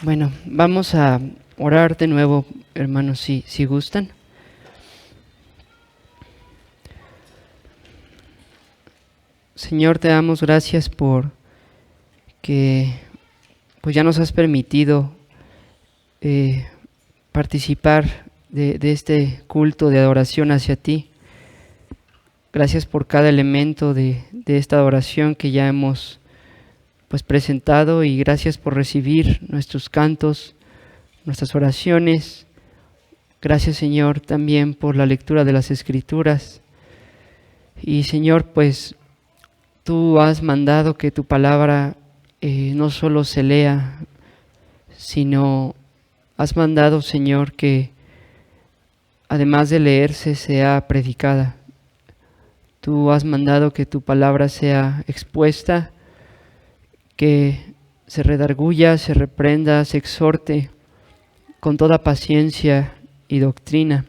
Bueno, vamos a orar de nuevo, hermanos, si gustan. Señor, te damos gracias por que pues ya nos has permitido participar de este culto de adoración hacia ti. Gracias por cada elemento de esta adoración que ya hemos pues presentado, y gracias por recibir nuestros cantos, nuestras oraciones. Gracias, Señor, también por la lectura de las Escrituras. Y Señor, pues tú has mandado que tu palabra no solo se lea, sino has mandado, Señor, que además de leerse sea predicada. Tú has mandado que tu palabra sea expuesta, que se redarguya, se reprenda, se exhorte con toda paciencia y doctrina.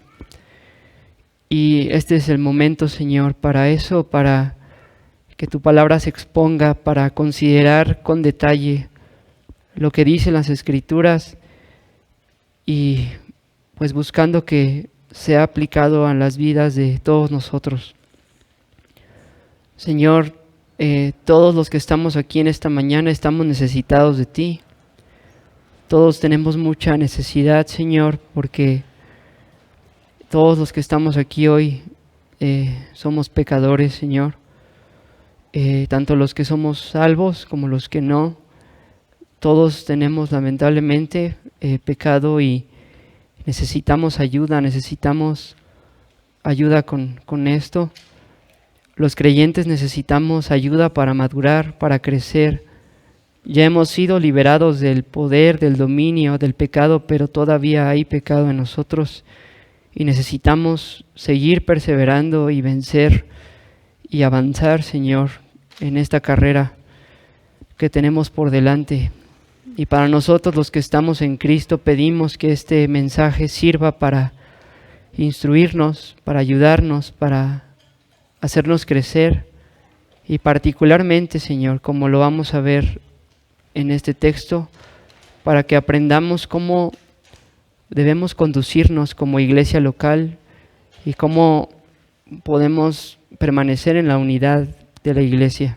Y este es el momento, Señor, para eso, para que tu palabra se exponga, para considerar con detalle lo que dicen las Escrituras, y pues buscando que sea aplicado a las vidas de todos nosotros. Señor, todos los que estamos aquí en esta mañana estamos necesitados de ti. Todos tenemos mucha necesidad, Señor, porque todos los que estamos aquí hoy somos pecadores, Señor. Tanto los que somos salvos como los que no. Todos tenemos lamentablemente pecado y necesitamos ayuda con esto. Los creyentes necesitamos ayuda para madurar, para crecer. Ya hemos sido liberados del poder, del dominio, del pecado, pero todavía hay pecado en nosotros y necesitamos seguir perseverando y vencer y avanzar, Señor, en esta carrera que tenemos por delante. Y para nosotros, los que estamos en Cristo, pedimos que este mensaje sirva para instruirnos, para ayudarnos, para hacernos crecer, y particularmente, Señor, como lo vamos a ver en este texto, para que aprendamos cómo debemos conducirnos como iglesia local y cómo podemos permanecer en la unidad de la iglesia.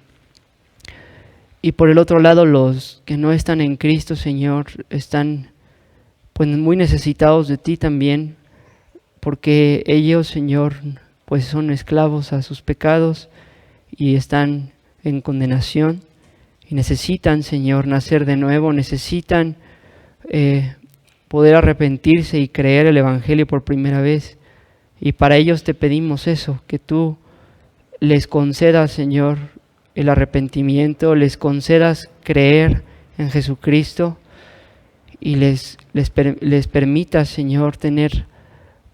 Y por el otro lado, los que no están en Cristo, Señor, están pues muy necesitados de ti también, porque ellos, Señor, pues son esclavos a sus pecados y están en condenación y necesitan, Señor, nacer de nuevo, necesitan poder arrepentirse y creer el Evangelio por primera vez. Y para ellos te pedimos eso, que tú les concedas, Señor, el arrepentimiento, les concedas creer en Jesucristo y les permitas, Señor, tener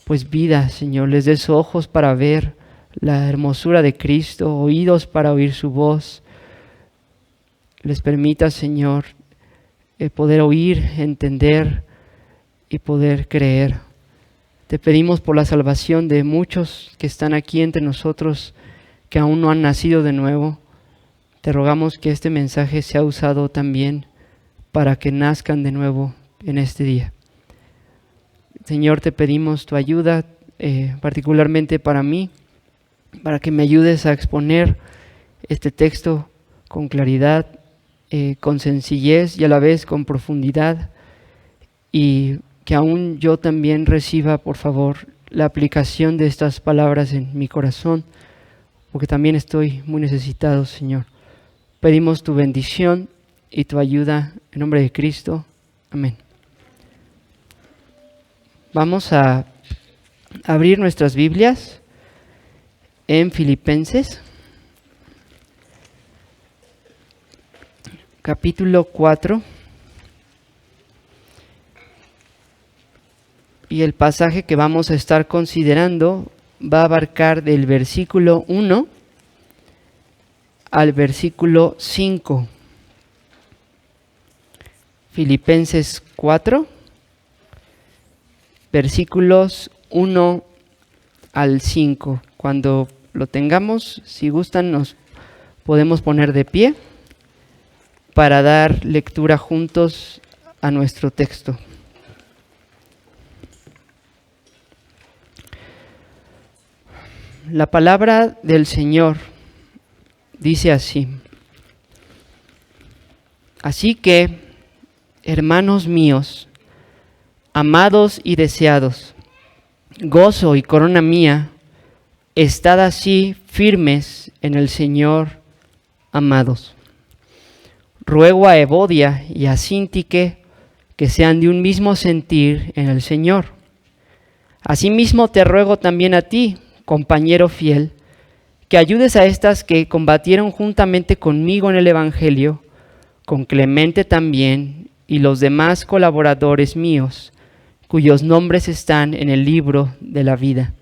pues vida, Señor, les des ojos para ver la hermosura de Cristo, oídos para oír su voz. Les permita, Señor, poder oír, entender y poder creer. Te pedimos por la salvación de muchos que están aquí entre nosotros, que aún no han nacido de nuevo. Te rogamos que este mensaje sea usado también para que nazcan de nuevo en este día. Señor, te pedimos tu ayuda, particularmente para mí, para que me ayudes a exponer este texto con claridad, con sencillez y a la vez con profundidad, y que aún yo también reciba, por favor, la aplicación de estas palabras en mi corazón, porque también estoy muy necesitado, Señor. Pedimos tu bendición y tu ayuda en nombre de Cristo. Amén. Vamos a abrir nuestras Biblias en Filipenses, capítulo 4. Y el pasaje que vamos a estar considerando va a abarcar del versículo 1 al versículo 5. Filipenses 4, versículos 1 al 5. Cuando lo tengamos, si gustan, nos podemos poner de pie para dar lectura juntos a nuestro texto. La palabra del Señor dice así: así que, hermanos míos, amados y deseados, gozo y corona mía, estad así firmes en el Señor, amados. Ruego a Evodia y a Síntique que sean de un mismo sentir en el Señor. Asimismo te ruego también a ti, compañero fiel, que ayudes a estas que combatieron juntamente conmigo en el Evangelio, con Clemente también y los demás colaboradores míos, cuyos nombres están en el libro de la vida.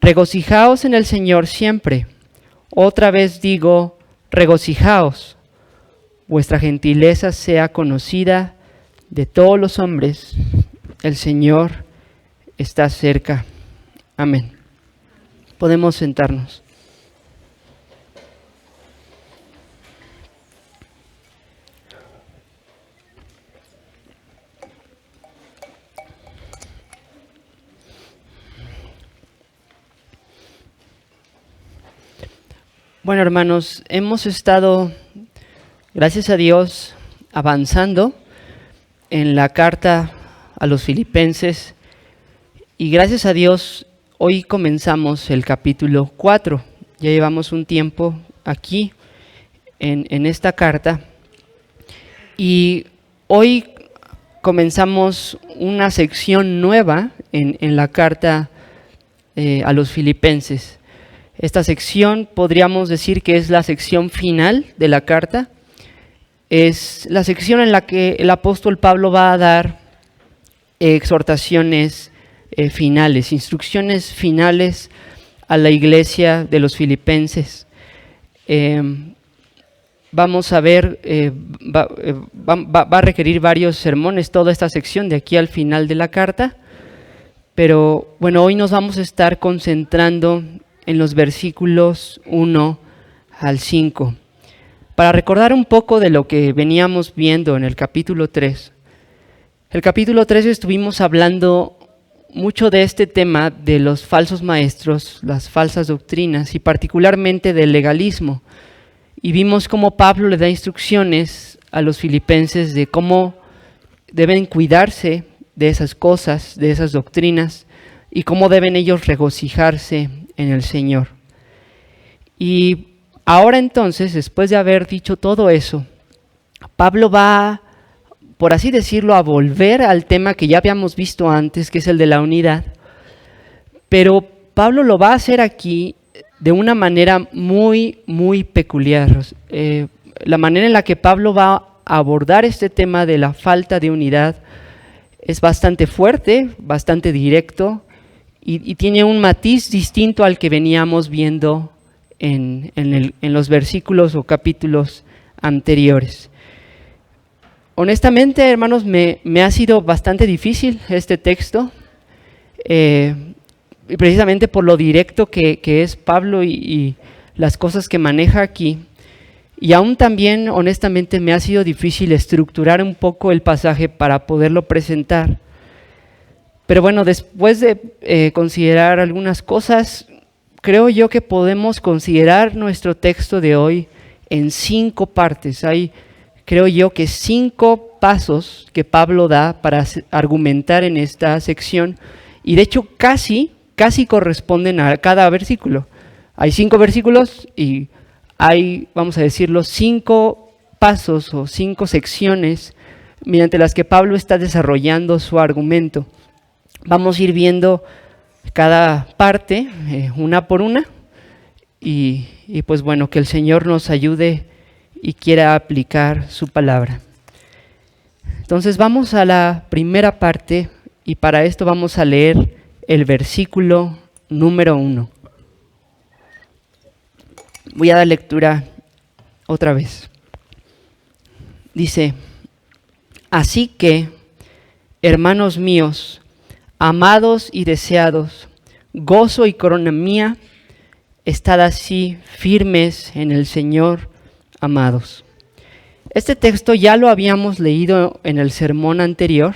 Regocijaos en el Señor siempre. Otra vez digo, regocijaos. Vuestra gentileza sea conocida de todos los hombres. El Señor está cerca. Amén. Podemos sentarnos. Bueno, hermanos, hemos estado, gracias a Dios, avanzando en la carta a los Filipenses, y gracias a Dios hoy comenzamos el capítulo 4. Ya llevamos un tiempo aquí en esta carta, y hoy comenzamos una sección nueva en la carta a los Filipenses. Esta sección podríamos decir que es la sección final de la carta. Es la sección en la que el apóstol Pablo va a dar exhortaciones finales, instrucciones finales a la iglesia de los Filipenses. Vamos a ver, va a requerir varios sermones toda esta sección de aquí al final de la carta, pero bueno, hoy nos vamos a estar concentrando en los versículos 1 al 5. Para recordar un poco de lo que veníamos viendo en el capítulo 3. El capítulo 3 estuvimos hablando mucho de este tema de los falsos maestros, las falsas doctrinas y particularmente del legalismo. Y vimos cómo Pablo le da instrucciones a los filipenses de cómo deben cuidarse de esas cosas, de esas doctrinas, y cómo deben ellos regocijarse en el Señor. Y ahora entonces, después de haber dicho todo eso, Pablo va, por así decirlo, a volver al tema que ya habíamos visto antes, que es el de la unidad, pero Pablo lo va a hacer aquí de una manera muy, muy peculiar. La manera en la que Pablo va a abordar este tema de la falta de unidad es bastante fuerte, bastante directo, y tiene un matiz distinto al que veníamos viendo en los versículos o capítulos anteriores. Honestamente, hermanos, me ha sido bastante difícil este texto, y precisamente por lo directo que es Pablo y las cosas que maneja aquí. Y aún también, honestamente, me ha sido difícil estructurar un poco el pasaje para poderlo presentar. Pero bueno, después de considerar algunas cosas, creo yo que podemos considerar nuestro texto de hoy en 5 partes. Hay, creo yo, que 5 pasos que Pablo da para argumentar en esta sección, y de hecho casi corresponden a cada versículo. Hay 5 versículos y hay, vamos a decirlo, 5 pasos o 5 secciones mediante las que Pablo está desarrollando su argumento. Vamos a ir viendo cada parte, una por una, y pues bueno, que el Señor nos ayude y quiera aplicar su palabra. Entonces vamos a la primera parte, y para esto vamos a leer el versículo número 1. Voy a dar lectura otra vez. Dice: así que, hermanos míos, amados y deseados, gozo y corona mía, estad así firmes en el Señor, amados. Este texto ya lo habíamos leído en el sermón anterior,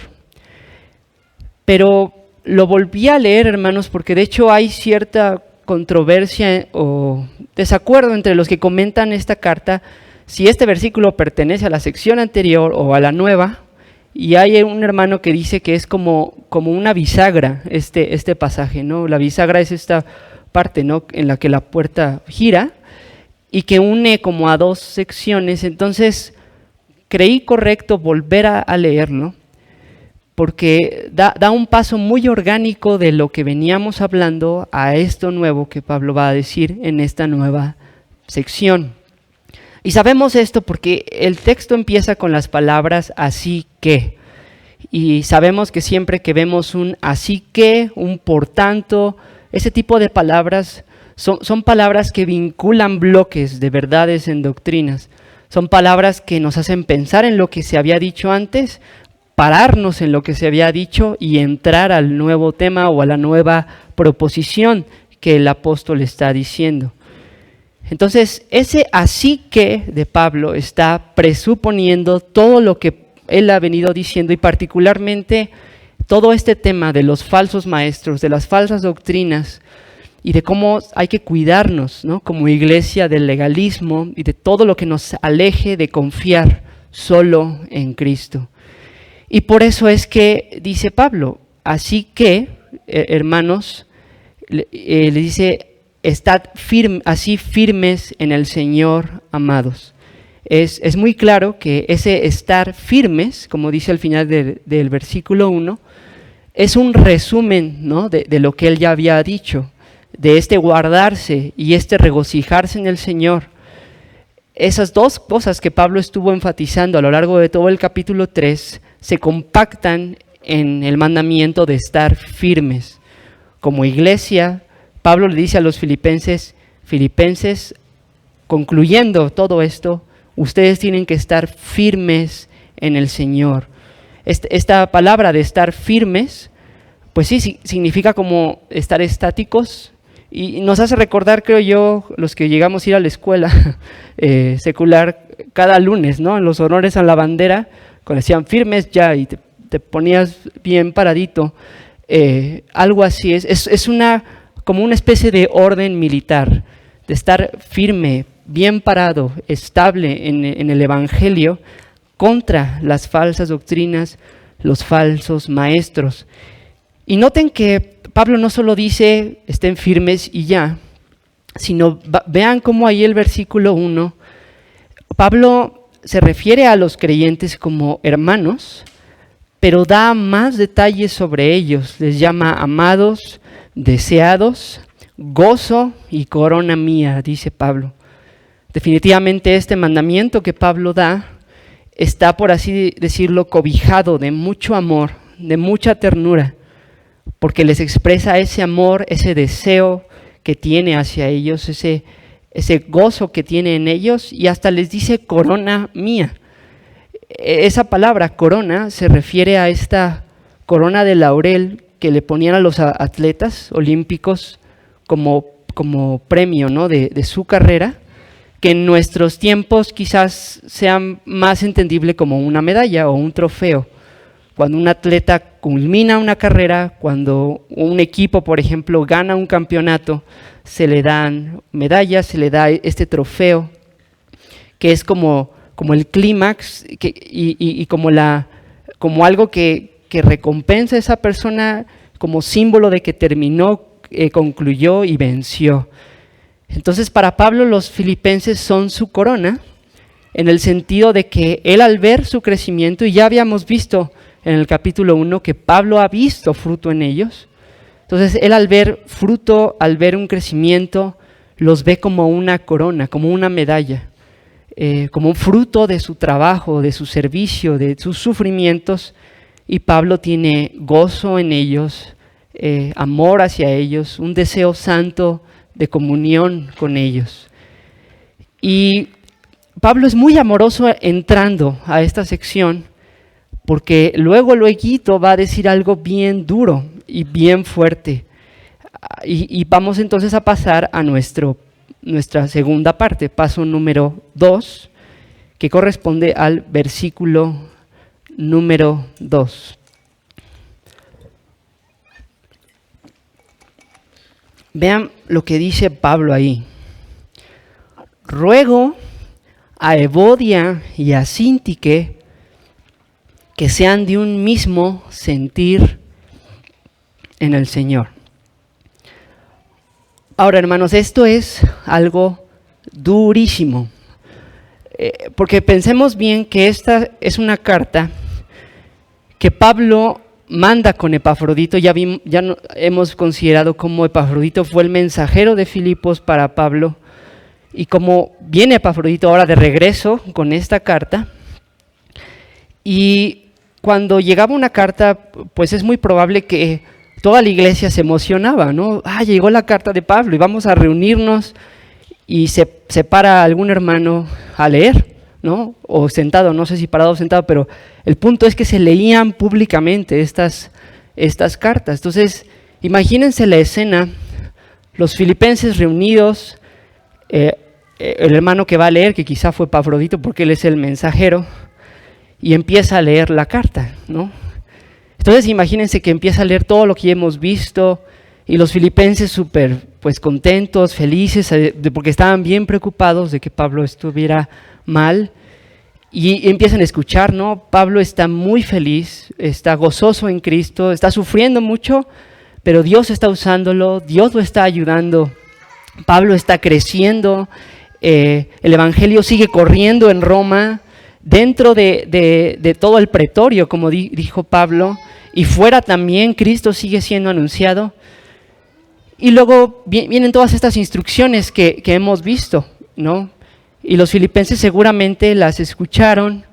pero lo volví a leer, hermanos, porque de hecho hay cierta controversia o desacuerdo entre los que comentan esta carta, si este versículo pertenece a la sección anterior o a la nueva, y hay un hermano que dice que es como una bisagra este pasaje, ¿no? La bisagra es esta parte, ¿no?, en la que la puerta gira y que une como a dos secciones. Entonces creí correcto volver a leerlo, porque da un paso muy orgánico de lo que veníamos hablando a esto nuevo que Pablo va a decir en esta nueva sección. Y sabemos esto porque el texto empieza con las palabras así que. Y sabemos que siempre que vemos un así que, un por tanto, ese tipo de palabras son palabras que vinculan bloques de verdades en doctrinas. Son palabras que nos hacen pensar en lo que se había dicho antes, pararnos en lo que se había dicho y entrar al nuevo tema o a la nueva proposición que el apóstol está diciendo. Entonces, ese así que de Pablo está presuponiendo todo lo que él ha venido diciendo, y particularmente todo este tema de los falsos maestros, de las falsas doctrinas y de cómo hay que cuidarnos, ¿no?, como iglesia del legalismo y de todo lo que nos aleje de confiar solo en Cristo. Y por eso es que dice Pablo, así que, hermanos, le dice, estad así firmes en el Señor, amados. Es muy claro que ese estar firmes, como dice al final del versículo 1, es un resumen, ¿no?, de lo que él ya había dicho, de este guardarse y este regocijarse en el Señor. Esas dos cosas que Pablo estuvo enfatizando a lo largo de todo el capítulo 3 se compactan en el mandamiento de estar firmes. Como iglesia, Pablo le dice a los filipenses, concluyendo todo esto, ustedes tienen que estar firmes en el Señor. Esta palabra de estar firmes, pues sí, significa como estar estáticos, y nos hace recordar, creo yo, los que llegamos a ir a la escuela secular cada lunes, ¿no?, en los honores a la bandera, cuando decían firmes ya y te ponías bien paradito, algo así, es como una especie de orden militar, de estar firme, bien parado, estable en el Evangelio contra las falsas doctrinas, los falsos maestros. Y noten que Pablo no solo dice estén firmes y ya, sino vean cómo ahí el versículo 1, Pablo se refiere a los creyentes como hermanos, pero da más detalles sobre ellos, les llama amados, deseados, gozo y corona mía, dice Pablo. Definitivamente este mandamiento que Pablo da está, por así decirlo, cobijado de mucho amor, de mucha ternura, porque les expresa ese amor, ese deseo que tiene hacia ellos, ese gozo que tiene en ellos, y hasta les dice corona mía. Esa palabra corona se refiere a esta corona de laurel que le ponían a los atletas olímpicos como premio, ¿no?, de su carrera, que en nuestros tiempos quizás sea más entendible como una medalla o un trofeo. Cuando un atleta culmina una carrera, cuando un equipo, por ejemplo, gana un campeonato, se le dan medallas, se le da este trofeo, que es como el clímax y como algo que recompensa a esa persona como símbolo de que terminó, concluyó y venció. Entonces, para Pablo, los filipenses son su corona, en el sentido de que él, al ver su crecimiento, y ya habíamos visto en el capítulo 1 que Pablo ha visto fruto en ellos, entonces él, al ver fruto, al ver un crecimiento, los ve como una corona, como una medalla, como un fruto de su trabajo, de su servicio, de sus sufrimientos, y Pablo tiene gozo en ellos, amor hacia ellos, un deseo santo de comunión con ellos. Y Pablo es muy amoroso entrando a esta sección, porque luego va a decir algo bien duro y bien fuerte. Y vamos entonces a pasar a nuestra segunda parte, paso número 2, que corresponde al versículo número 2. Vean lo que dice Pablo ahí. Ruego a Evodia y a Síntique que sean de un mismo sentir en el Señor. Ahora, hermanos, esto es algo durísimo, porque pensemos bien que esta es una carta que Pablo manda con Epafrodito. Hemos considerado cómo Epafrodito fue el mensajero de Filipos para Pablo, y cómo viene Epafrodito ahora de regreso con esta carta. Y cuando llegaba una carta, pues es muy probable que toda la iglesia se emocionaba, ¿no? Llegó la carta de Pablo y vamos a reunirnos, y se para algún hermano a leer, ¿no? O sentado, no sé si parado o sentado, pero el punto es que se leían públicamente estas cartas. Entonces, imagínense la escena, los filipenses reunidos, el hermano que va a leer, que quizá fue Epafrodito porque él es el mensajero, y empieza a leer la carta, ¿no? Entonces imagínense que empieza a leer todo lo que hemos visto, y los filipenses súper pues contentos, felices, porque estaban bien preocupados de que Pablo estuviera mal, y empiezan a escuchar, ¿no? Pablo está muy feliz, está gozoso en Cristo, está sufriendo mucho, pero Dios está usándolo, Dios lo está ayudando, Pablo está creciendo, el evangelio sigue corriendo en Roma, dentro de todo el pretorio, como dijo Pablo, y fuera también Cristo sigue siendo anunciado. Y luego vienen todas estas instrucciones que hemos visto, ¿no? Y los filipenses seguramente las escucharon,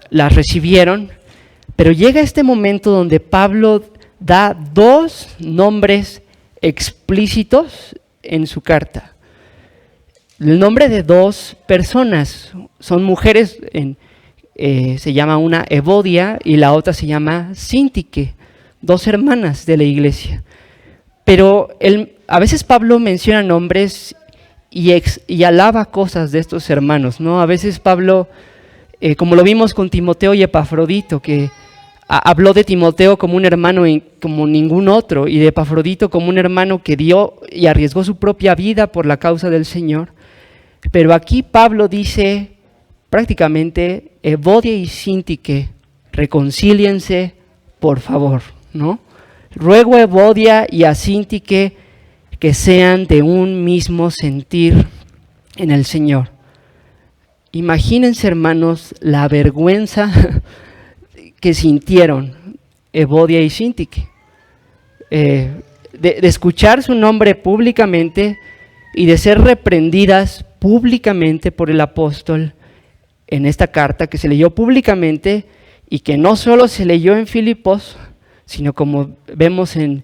las recibieron, pero llega este momento donde Pablo da 2 nombres explícitos en su carta. El nombre de 2 personas, son mujeres, se llama una Evodia y la otra se llama Síntique, 2 hermanas de la iglesia. Pero a veces Pablo menciona nombres y alaba cosas de estos hermanos, ¿no? A veces Pablo, como lo vimos con Timoteo y Epafrodito, que habló de Timoteo como un hermano como ningún otro, y de Epafrodito como un hermano que dio y arriesgó su propia vida por la causa del Señor. Pero aquí Pablo dice prácticamente, Evodia y Síntique, reconcíliense, por favor, ¿no? Ruego a Evodia y a Síntique que sean de un mismo sentir en el Señor. Imagínense, hermanos, la vergüenza que sintieron Evodia y Síntique, de escuchar su nombre públicamente y de ser reprendidas públicamente por el apóstol en esta carta que se leyó públicamente, y que no solo se leyó en Filipos, sino como vemos de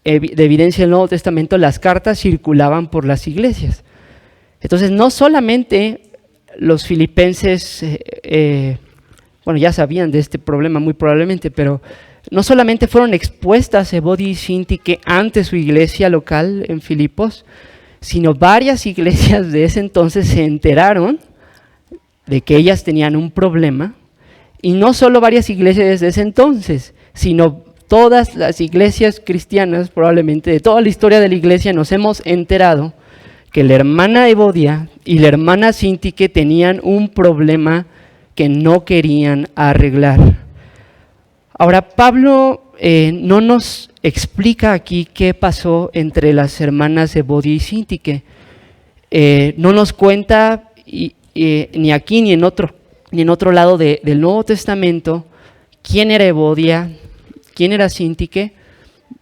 evidencia del Nuevo Testamento, las cartas circulaban por las iglesias. Entonces no solamente los filipenses, ya sabían de este problema muy probablemente, pero no solamente fueron expuestas Evodia y Síntique ante su iglesia local en Filipos, sino varias iglesias de ese entonces se enteraron de que ellas tenían un problema, y no solo varias iglesias de ese entonces, sino todas las iglesias cristianas, probablemente de toda la historia de la iglesia, nos hemos enterado que la hermana Evodia y la hermana Síntique tenían un problema que no querían arreglar. Ahora, Pablo no nos explica aquí qué pasó entre las hermanas Evodia y Síntique. No nos cuenta, ni aquí ni en otro lado del Nuevo Testamento, quién era Evodia, quién era Síntique.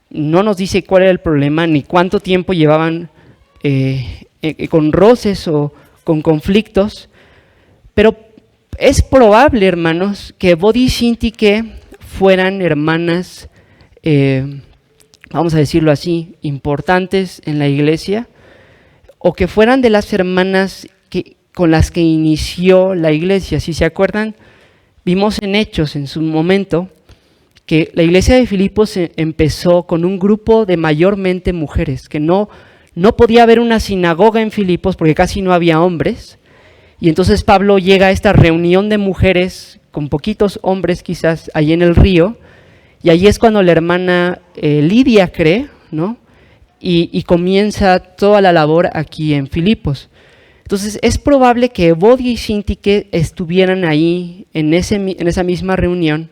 No nos dice cuál era el problema, ni cuánto tiempo llevaban con roces o con conflictos, pero es probable, hermanos, que Evodia y Síntique fueran hermanas, vamos a decirlo así, importantes en la iglesia, o que fueran de las hermanas con las que inició la iglesia. Si se acuerdan, vimos en Hechos en su momento que la iglesia de Filipos empezó con un grupo de mayormente mujeres, que no podía haber una sinagoga en Filipos porque casi no había hombres, Y entonces Pablo llega a esta reunión de mujeres, con poquitos hombres quizás, ahí en el río, y allí es cuando la hermana Lidia cree, ¿no? Y comienza toda la labor aquí en Filipos. Entonces es probable que Evodia y Síntique estuvieran ahí en esa misma reunión.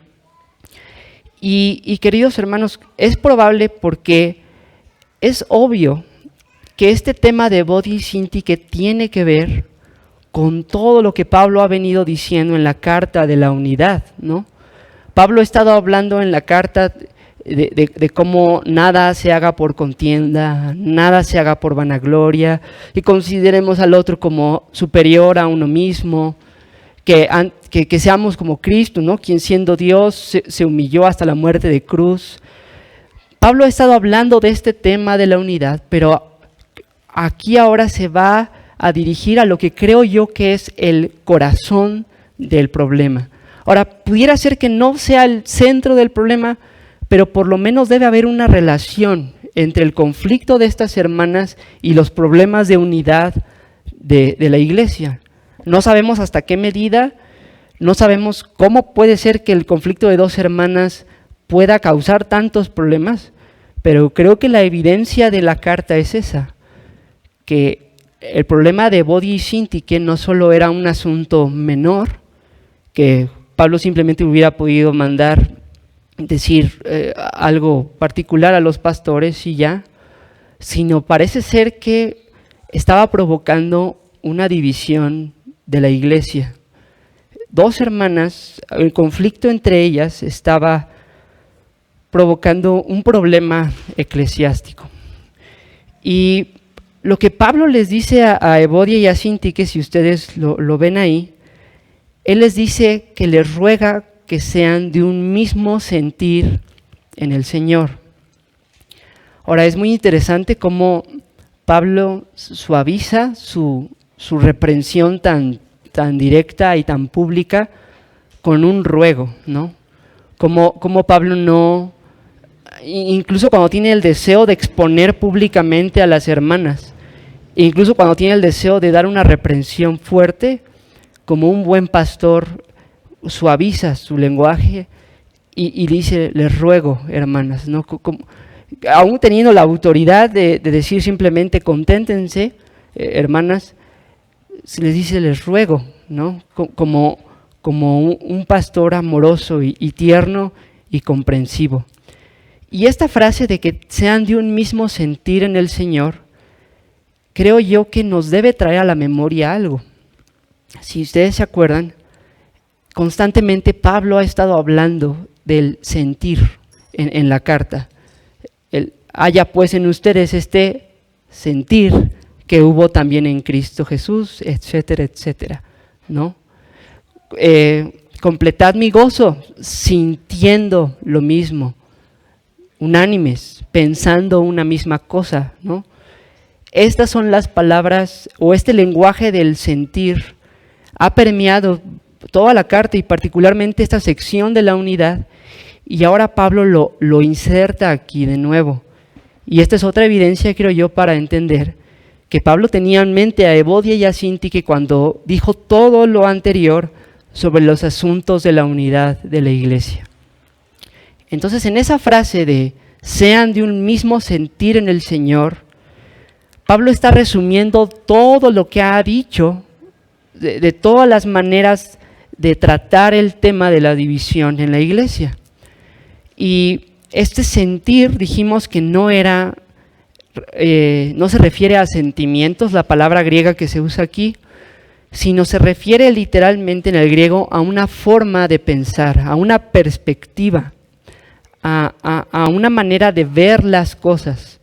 Y queridos hermanos, es probable porque es obvio que este tema de Evodia y Síntique tiene que ver con todo lo que Pablo ha venido diciendo en la carta de la unidad, ¿no? Pablo ha estado hablando en la carta de cómo nada se haga por contienda, nada se haga por vanagloria, y consideremos al otro como superior a uno mismo, que seamos como Cristo, ¿no? Quien siendo Dios se humilló hasta la muerte de cruz. Pablo ha estado hablando de este tema de la unidad, pero aquí ahora se va a dirigir a lo que creo yo que es el corazón del problema. Ahora, pudiera ser que no sea el centro del problema, pero por lo menos debe haber una relación entre el conflicto de estas hermanas y los problemas de unidad de la iglesia. No sabemos hasta qué medida, no sabemos cómo puede ser que el conflicto de dos hermanas pueda causar tantos problemas, pero creo que la evidencia de la carta es esa, que el problema de Evodia y Síntique no solo era un asunto menor, que Pablo simplemente hubiera podido mandar decir algo particular a los pastores y ya, sino parece ser que estaba provocando una división de la iglesia. Dos hermanas, el conflicto entre ellas estaba provocando un problema eclesiástico. Y lo que Pablo les dice a Evodia y a Síntique, si ustedes lo ven ahí, él les dice que les ruega que sean de un mismo sentir en el Señor. Ahora, es muy interesante cómo Pablo suaviza su reprensión tan directa y tan pública con un ruego, ¿no? Como Pablo no, incluso cuando tiene el deseo de exponer públicamente a las hermanas, incluso cuando tiene el deseo de dar una reprensión fuerte, como un buen pastor suaviza su lenguaje y dice, les ruego, hermanas, ¿no? Aún teniendo la autoridad de decir simplemente conténtense, hermanas, se les dice, les ruego, ¿no? Como un pastor amoroso y tierno y comprensivo. Y esta frase de que sean de un mismo sentir en el Señor, creo yo que nos debe traer a la memoria algo. Si ustedes se acuerdan, constantemente Pablo ha estado hablando del sentir en la carta. Haya pues en ustedes este sentir que hubo también en Cristo Jesús, etcétera, etcétera, ¿no? Completad mi gozo sintiendo lo mismo, unánimes, pensando una misma cosa, ¿no? Estas son las palabras, o este lenguaje del sentir ha permeado toda la carta y particularmente esta sección de la unidad, y ahora Pablo lo inserta aquí de nuevo. Y esta es otra evidencia, creo yo, para entender que Pablo tenía en mente a Evodia y a Síntique cuando dijo todo lo anterior sobre los asuntos de la unidad de la iglesia. Entonces, en esa frase de sean de un mismo sentir en el Señor, Pablo está resumiendo todo lo que ha dicho de todas las maneras de tratar el tema de la división en la iglesia. Y este sentir, dijimos que no se refiere a sentimientos, la palabra griega que se usa aquí, sino se refiere literalmente en el griego a una forma de pensar, a una perspectiva, a una manera de ver las cosas.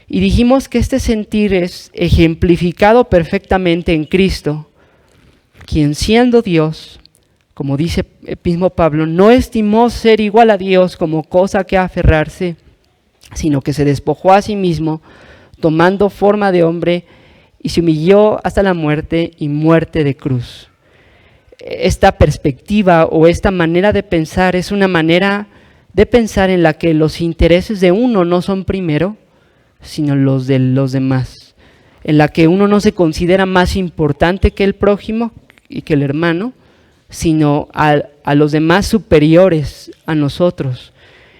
Y dijimos que este sentir es ejemplificado perfectamente en Cristo, quien siendo Dios, como dice el mismo Pablo, no estimó ser igual a Dios como cosa que aferrarse, sino que se despojó a sí mismo, tomando forma de hombre, y se humilló hasta la muerte y muerte de cruz. Esta perspectiva o esta manera de pensar es una manera de pensar en la que los intereses de uno no son primero, sino los de los demás. en la que uno no se considera más importante que el prójimo y que el hermano, sino a los demás superiores a nosotros,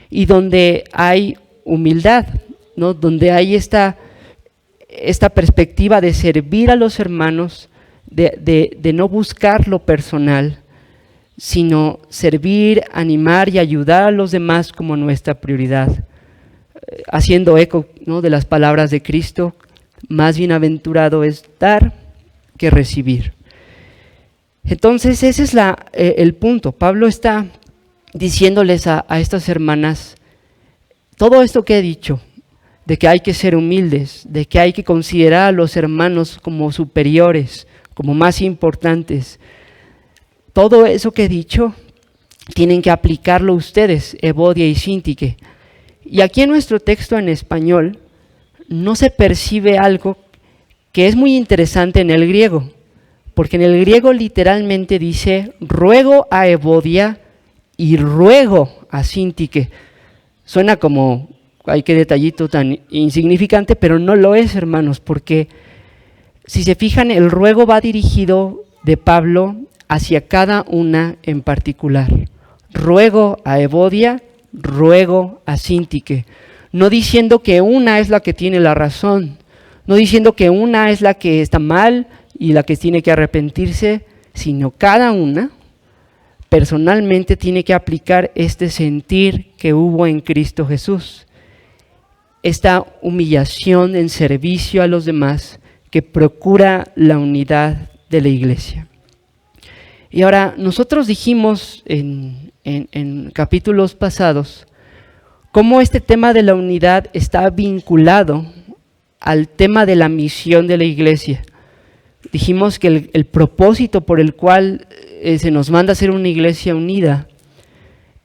y donde hay humildad, ¿no? Donde hay esta perspectiva de servir a los hermanos, de no buscar lo personal, sino servir, animar y ayudar a los demás como nuestra prioridad, haciendo eco, ¿no?, de las palabras de Cristo: más bienaventurado es dar que recibir. Entonces ese es el punto. Pablo está diciéndoles a estas hermanas todo esto que he dicho, de que hay que ser humildes, de que hay que considerar a los hermanos como superiores, como más importantes. Todo eso que he dicho tienen que aplicarlo ustedes, Evodia y Síntique. Y aquí en nuestro texto en español no se percibe algo que es muy interesante en el griego, porque en el griego literalmente dice: ruego a Evodia y ruego a Síntique. Suena como, ay, qué detallito tan insignificante, pero no lo es, hermanos, porque si se fijan, el ruego va dirigido de Pablo hacia cada una en particular. Ruego a Evodia, ruego a Síntique. No diciendo que una es la que tiene la razón, no diciendo que una es la que está mal y la que tiene que arrepentirse, sino cada una personalmente tiene que aplicar este sentir que hubo en Cristo Jesús, esta humillación en servicio a los demás que procura la unidad de la iglesia. Y ahora, nosotros dijimos en capítulos pasados cómo este tema de la unidad está vinculado al tema de la misión de la iglesia. Dijimos que el propósito por el cual se nos manda a ser una iglesia unida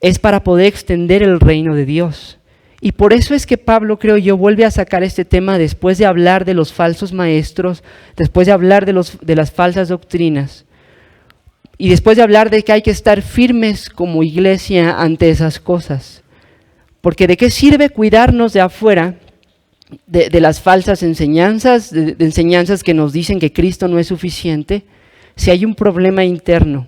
es para poder extender el reino de Dios. Y por eso es que Pablo, creo yo, vuelve a sacar este tema después de hablar de los falsos maestros, después de hablar de las falsas doctrinas, y después de hablar de que hay que estar firmes como iglesia ante esas cosas. Porque ¿de qué sirve cuidarnos de afuera de las falsas enseñanzas, de enseñanzas que nos dicen que Cristo no es suficiente, si hay un problema interno,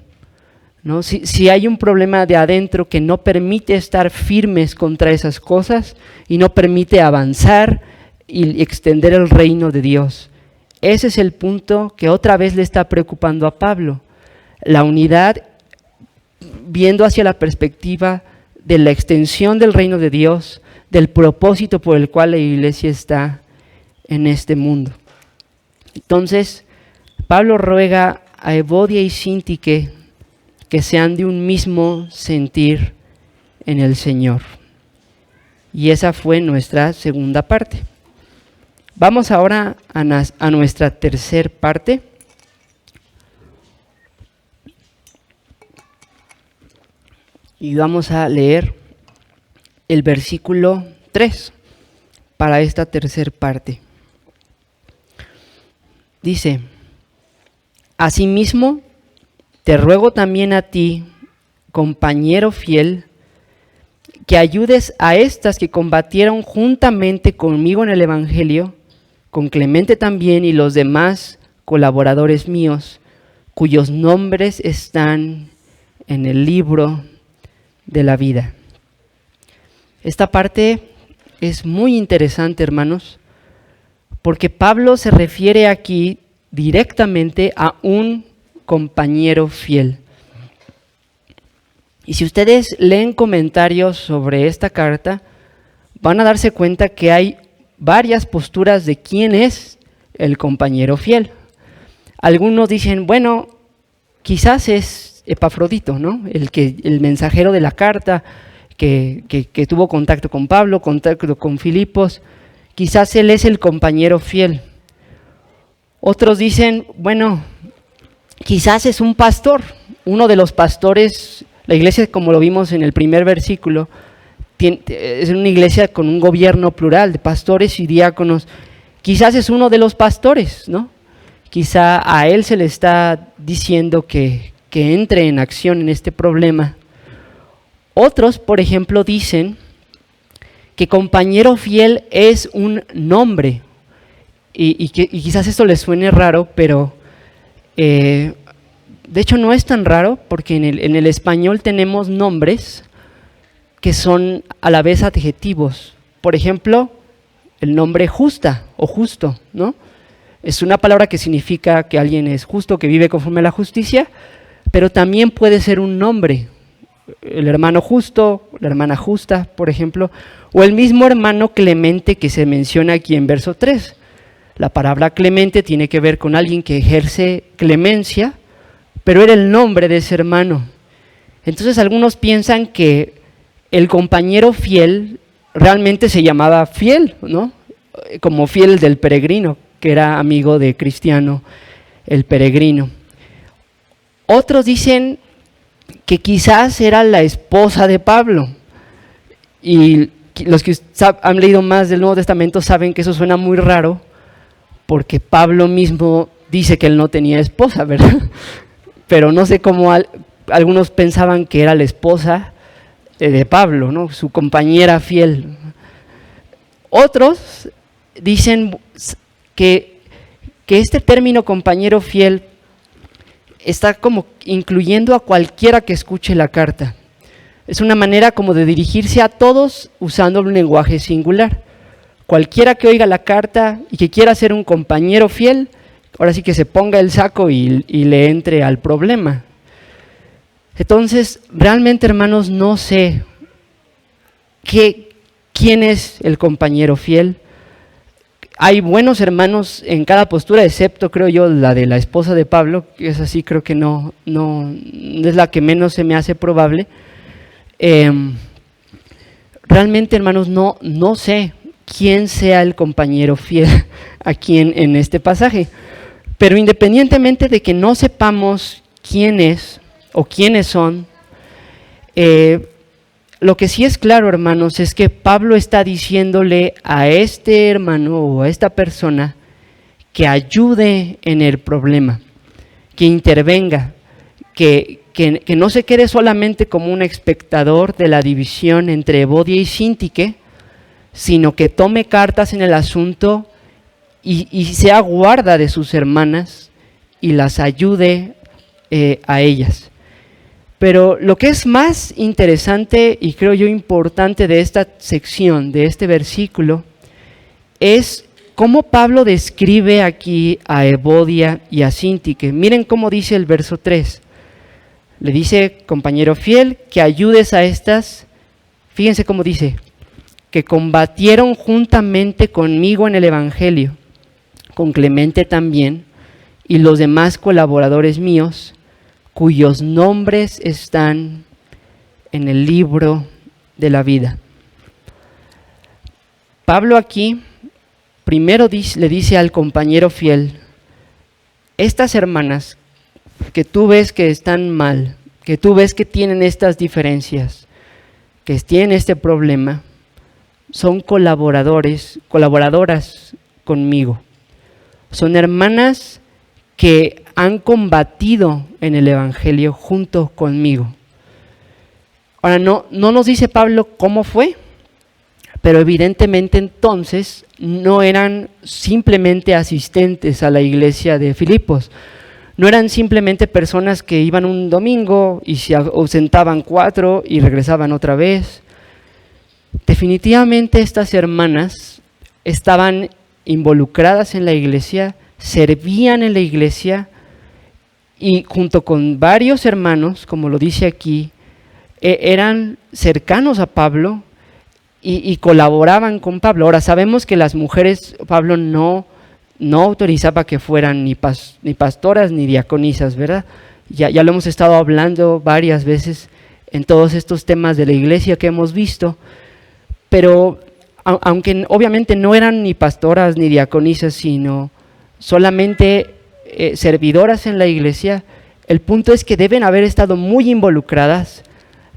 ¿no? Si hay un problema de adentro que no permite estar firmes contra esas cosas y no permite avanzar y extender el reino de Dios? Ese es el punto que otra vez le está preocupando a Pablo. La unidad viendo hacia la perspectiva de la extensión del reino de Dios, del propósito por el cual la iglesia está en este mundo. Entonces, Pablo ruega a Evodia y Síntique que sean de un mismo sentir en el Señor. Y esa fue nuestra segunda parte. Vamos ahora a nuestra tercera parte. Y vamos a leer el versículo 3 para esta tercera parte. Dice: asimismo, te ruego también a ti, compañero fiel, que ayudes a estas que combatieron juntamente conmigo en el Evangelio, con Clemente también y los demás colaboradores míos, cuyos nombres están en el libro de la vida. Esta parte es muy interesante, hermanos, porque Pablo se refiere aquí directamente a un compañero fiel. Y si ustedes leen comentarios sobre esta carta, van a darse cuenta que hay varias posturas de quién es el compañero fiel. Algunos dicen, bueno, quizás es Epafrodito, ¿no? El mensajero de la carta que tuvo contacto con Pablo, contacto con Filipos, quizás él es el compañero fiel. Otros dicen, bueno, quizás es un pastor, uno de los pastores. La iglesia, como lo vimos en el primer versículo, es una iglesia con un gobierno plural de pastores y diáconos. Quizás es uno de los pastores, ¿no? Quizá a él se le está diciendo que entre en acción en este problema. Otros, por ejemplo, dicen que compañero fiel es un nombre. y quizás esto les suene raro, pero de hecho no es tan raro, porque en el español tenemos nombres que son a la vez adjetivos. Por ejemplo, el nombre justa o justo, ¿no? Es una palabra que significa que alguien es justo, que vive conforme a la justicia, pero también puede ser un nombre. El hermano justo, la hermana justa, por ejemplo, o el mismo hermano Clemente que se menciona aquí en verso 3. La palabra Clemente tiene que ver con alguien que ejerce clemencia, pero era el nombre de ese hermano. Entonces algunos piensan que el compañero fiel realmente se llamaba Fiel, ¿no? Como Fiel del peregrino, que era amigo de Cristiano el peregrino. Otros dicen que quizás era la esposa de Pablo, y los que han leído más del Nuevo Testamento saben que eso suena muy raro, porque Pablo mismo dice que él no tenía esposa, ¿verdad? Pero no sé cómo algunos pensaban que era la esposa de Pablo, ¿no? Su compañera fiel. Otros dicen que este término compañero fiel está como incluyendo a cualquiera que escuche la carta. Es una manera como de dirigirse a todos usando un lenguaje singular. Cualquiera que oiga la carta y que quiera ser un compañero fiel, ahora sí que se ponga el saco y le entre al problema. Entonces, realmente, hermanos, no sé quién es el compañero fiel. Hay buenos hermanos en cada postura, excepto, creo yo, la de la esposa de Pablo, que es así, creo que no es la que menos se me hace probable. Realmente, hermanos, no sé quién sea el compañero fiel aquí en este pasaje. Pero independientemente de que no sepamos quién es o quiénes son, lo que sí es claro, hermanos, es que Pablo está diciéndole a este hermano o a esta persona que ayude en el problema, que intervenga, que no se quede solamente como un espectador de la división entre Evodia y Síntique, sino que tome cartas en el asunto y sea guarda de sus hermanas y las ayude a ellas. Pero lo que es más interesante y creo yo importante de esta sección, de este versículo, es cómo Pablo describe aquí a Evodia y a Síntique. Miren cómo dice el verso 3. Le dice, compañero fiel, que ayudes a estas, fíjense cómo dice, que combatieron juntamente conmigo en el Evangelio, con Clemente también, y los demás colaboradores míos, cuyos nombres están en el libro de la vida. Pablo aquí primero le dice al compañero fiel, estas hermanas que tú ves que están mal, que tú ves que tienen estas diferencias, que tienen este problema, son colaboradoras conmigo. Son hermanas que han combatido en el Evangelio junto conmigo. Ahora, no nos dice Pablo cómo fue, pero evidentemente entonces no eran simplemente asistentes a la iglesia de Filipos. No eran simplemente personas que iban un domingo y se ausentaban 4 y regresaban otra vez. Definitivamente estas hermanas estaban involucradas en la iglesia, servían en la iglesia y junto con varios hermanos, como lo dice aquí, eran cercanos a Pablo y colaboraban con Pablo. Ahora sabemos que las mujeres, Pablo no autorizaba que fueran ni pastoras ni diaconisas, ¿verdad? Ya lo hemos estado hablando varias veces en todos estos temas de la iglesia que hemos visto, pero aunque obviamente no eran ni pastoras ni diaconisas, sino solamente servidoras en la iglesia, el punto es que deben haber estado muy involucradas,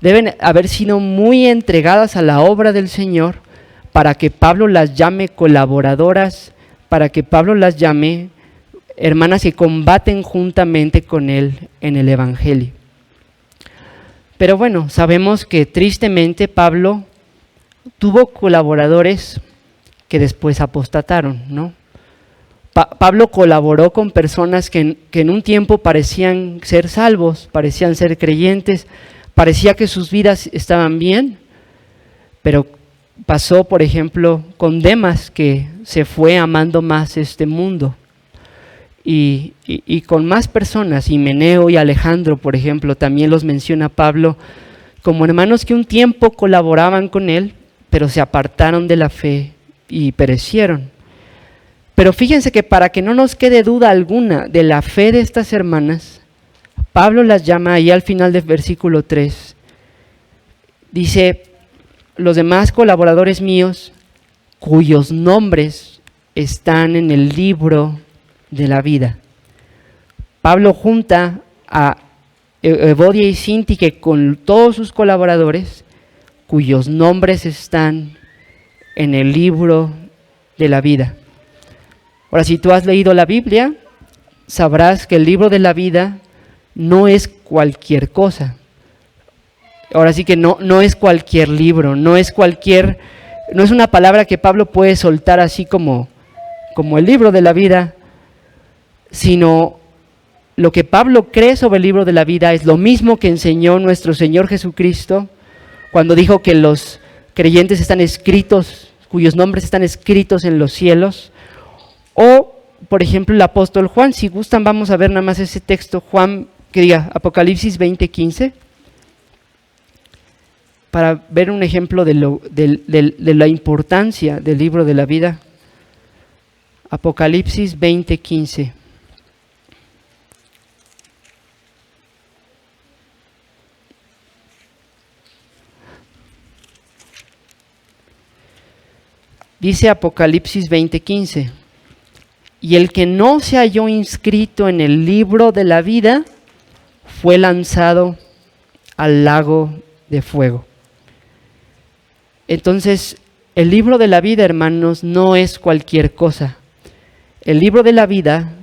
deben haber sido muy entregadas a la obra del Señor para que Pablo las llame colaboradoras, para que Pablo las llame hermanas que combaten juntamente con él en el Evangelio. Pero bueno, sabemos que tristemente Pablo tuvo colaboradores que después apostataron, ¿no? Pablo colaboró con personas que en un tiempo parecían ser salvos, parecían ser creyentes, parecía que sus vidas estaban bien, pero pasó, por ejemplo, con Demas, que se fue amando más este mundo. Y con más personas, Himeneo y Alejandro, por ejemplo, también los menciona Pablo como hermanos que un tiempo colaboraban con él, pero se apartaron de la fe y perecieron. Pero fíjense que para que no nos quede duda alguna de la fe de estas hermanas, Pablo las llama ahí al final del versículo 3. Dice, los demás colaboradores míos, cuyos nombres están en el libro de la vida. Pablo junta a Evodia y Síntique con todos sus colaboradores, cuyos nombres están en el libro de la vida. Ahora, si tú has leído la Biblia, sabrás que el libro de la vida no es cualquier cosa. Ahora sí que no es cualquier libro, no es una palabra que Pablo puede soltar así como el libro de la vida, sino lo que Pablo cree sobre el libro de la vida es lo mismo que enseñó nuestro Señor Jesucristo cuando dijo que los creyentes están escritos, cuyos nombres están escritos en los cielos. O, por ejemplo, el apóstol Juan, si gustan vamos a ver nada más ese texto, Juan, que diga Apocalipsis 20:15, para ver un ejemplo de la importancia del libro de la vida. Apocalipsis 20:15. Dice Apocalipsis 20:15, y el que no se halló inscrito en el libro de la vida fue lanzado al lago de fuego. Entonces, el libro de la vida, hermanos, no es cualquier cosa. El libro de la vida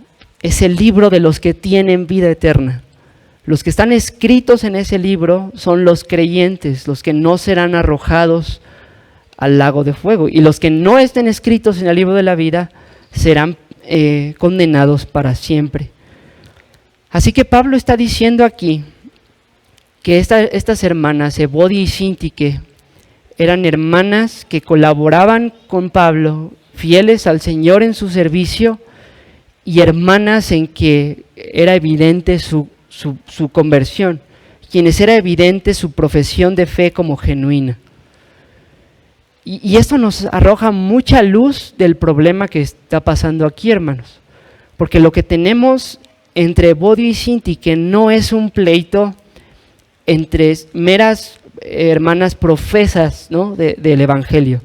es el libro de los que tienen vida eterna. Los que están escritos en ese libro son los creyentes, los que no serán arrojados al lago de fuego. Y los que no estén escritos en el libro de la vida serán condenados para siempre. Así que Pablo está diciendo aquí que estas hermanas, Evodia y Síntique, eran hermanas que colaboraban con Pablo, fieles al Señor en su servicio, y hermanas en que era evidente su conversión, quienes era evidente su profesión de fe como genuina. Y esto nos arroja mucha luz del problema que está pasando aquí, hermanos, porque lo que tenemos entre Evodia y Síntique no es un pleito entre meras hermanas profesas, ¿no?, del Evangelio,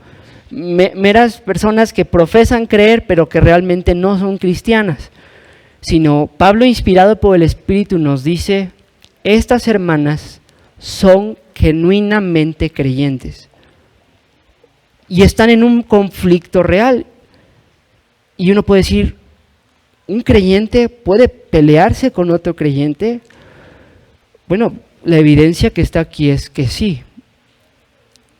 meras personas que profesan creer pero que realmente no son cristianas, sino Pablo, inspirado por el Espíritu, nos dice, estas hermanas son genuinamente creyentes y están en un conflicto real. Y uno puede decir, ¿un creyente puede pelearse con otro creyente? Bueno, la evidencia que está aquí es que sí.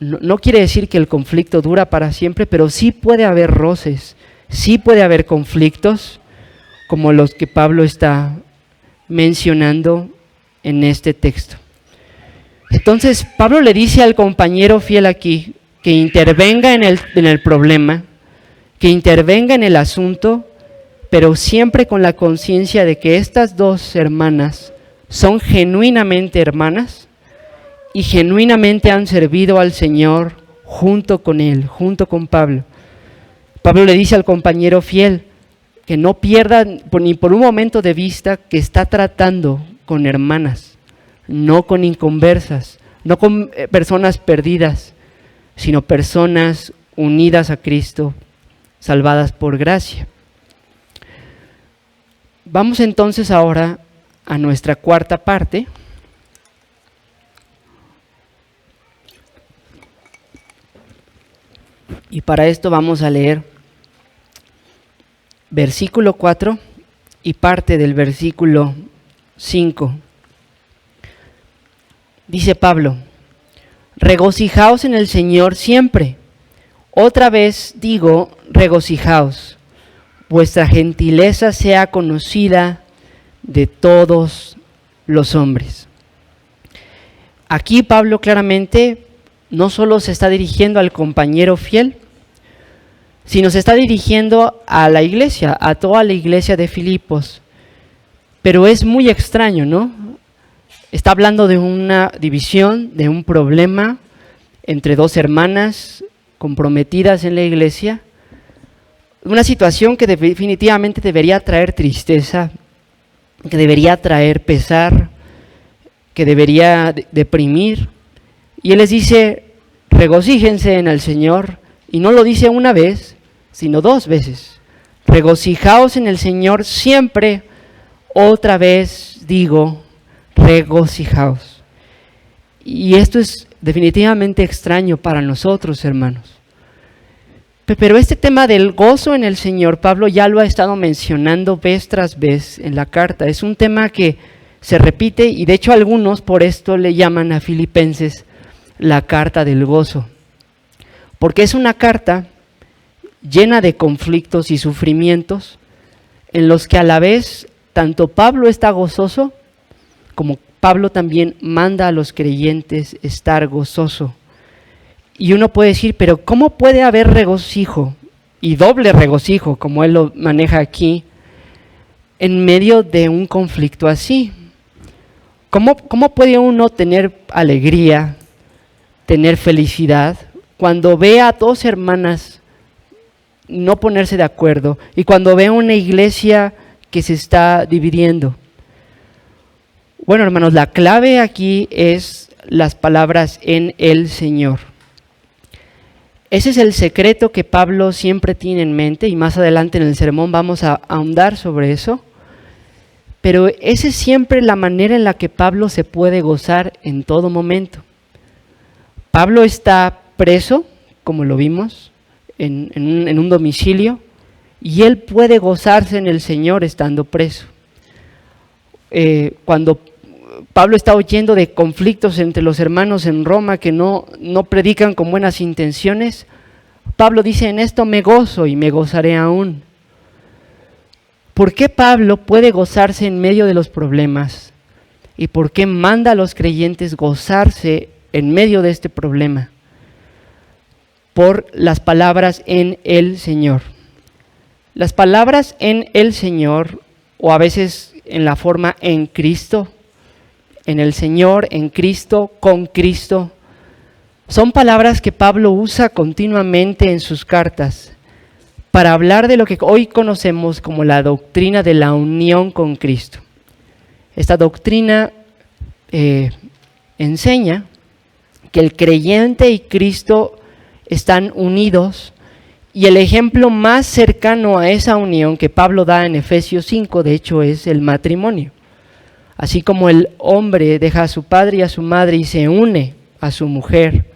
No quiere decir que el conflicto dura para siempre, pero sí puede haber roces, sí puede haber conflictos, como los que Pablo está mencionando en este texto. Entonces, Pablo le dice al compañero fiel aquí que intervenga en el problema, que intervenga en el asunto, pero siempre con la conciencia de que estas dos hermanas son genuinamente hermanas y genuinamente han servido al Señor junto con él, junto con Pablo. Pablo le dice al compañero fiel que no pierda ni por un momento de vista que está tratando con hermanas, no con inconversas, no con personas perdidas, sino personas unidas a Cristo, salvadas por gracia. Vamos entonces ahora a nuestra cuarta parte. Y para esto vamos a leer versículo 4 y parte del versículo 5. Dice Pablo, regocijaos en el Señor siempre. Otra vez digo, regocijaos. vuestra gentileza sea conocida de todos los hombres. Aquí Pablo claramente no solo se está dirigiendo al compañero fiel, sino se está dirigiendo a la iglesia, a toda la iglesia de Filipos. Pero es muy extraño, ¿no? Está hablando de una división, de un problema entre dos hermanas comprometidas en la iglesia, una situación que definitivamente debería traer tristeza, que debería traer pesar, que debería deprimir. Y él les dice, regocíjense en el Señor, y no lo dice una vez, sino dos veces. Regocijaos en el Señor siempre, otra vez digo, regocijaos. Y esto es definitivamente extraño para nosotros, hermanos. Pero este tema del gozo en el Señor, Pablo ya lo ha estado mencionando vez tras vez en la carta. Es un tema que se repite y de hecho algunos por esto le llaman a Filipenses la carta del gozo. Porque es una carta llena de conflictos y sufrimientos en los que a la vez tanto Pablo está gozoso como Pablo también manda a los creyentes estar gozoso. Y uno puede decir, pero ¿cómo puede haber regocijo y doble regocijo, como él lo maneja aquí, en medio de un conflicto así? ¿Cómo puede uno tener alegría, tener felicidad, cuando ve a dos hermanas no ponerse de acuerdo y cuando ve a una iglesia que se está dividiendo? Bueno, hermanos, la clave aquí es las palabras en el Señor. Ese es el secreto que Pablo siempre tiene en mente y más adelante en el sermón vamos a ahondar sobre eso. Pero esa es siempre la manera en la que Pablo se puede gozar en todo momento. Pablo está preso, como lo vimos, en un domicilio, y él puede gozarse en el Señor estando preso. Cuando Pablo está oyendo de conflictos entre los hermanos en Roma que no predican con buenas intenciones, Pablo dice, en esto me gozo y me gozaré aún. ¿Por qué Pablo puede gozarse en medio de los problemas? ¿Y por qué manda a los creyentes gozarse en medio de este problema? Por las palabras en el Señor. Las palabras en el Señor, o a veces en la forma en Cristo, en el Señor, en Cristo, con Cristo, son palabras que Pablo usa continuamente en sus cartas para hablar de lo que hoy conocemos como la doctrina de la unión con Cristo. Esta doctrina enseña que el creyente y Cristo están unidos, y el ejemplo más cercano a esa unión que Pablo da en Efesios 5, de hecho, es el matrimonio. Así como el hombre deja a su padre y a su madre y se une a su mujer,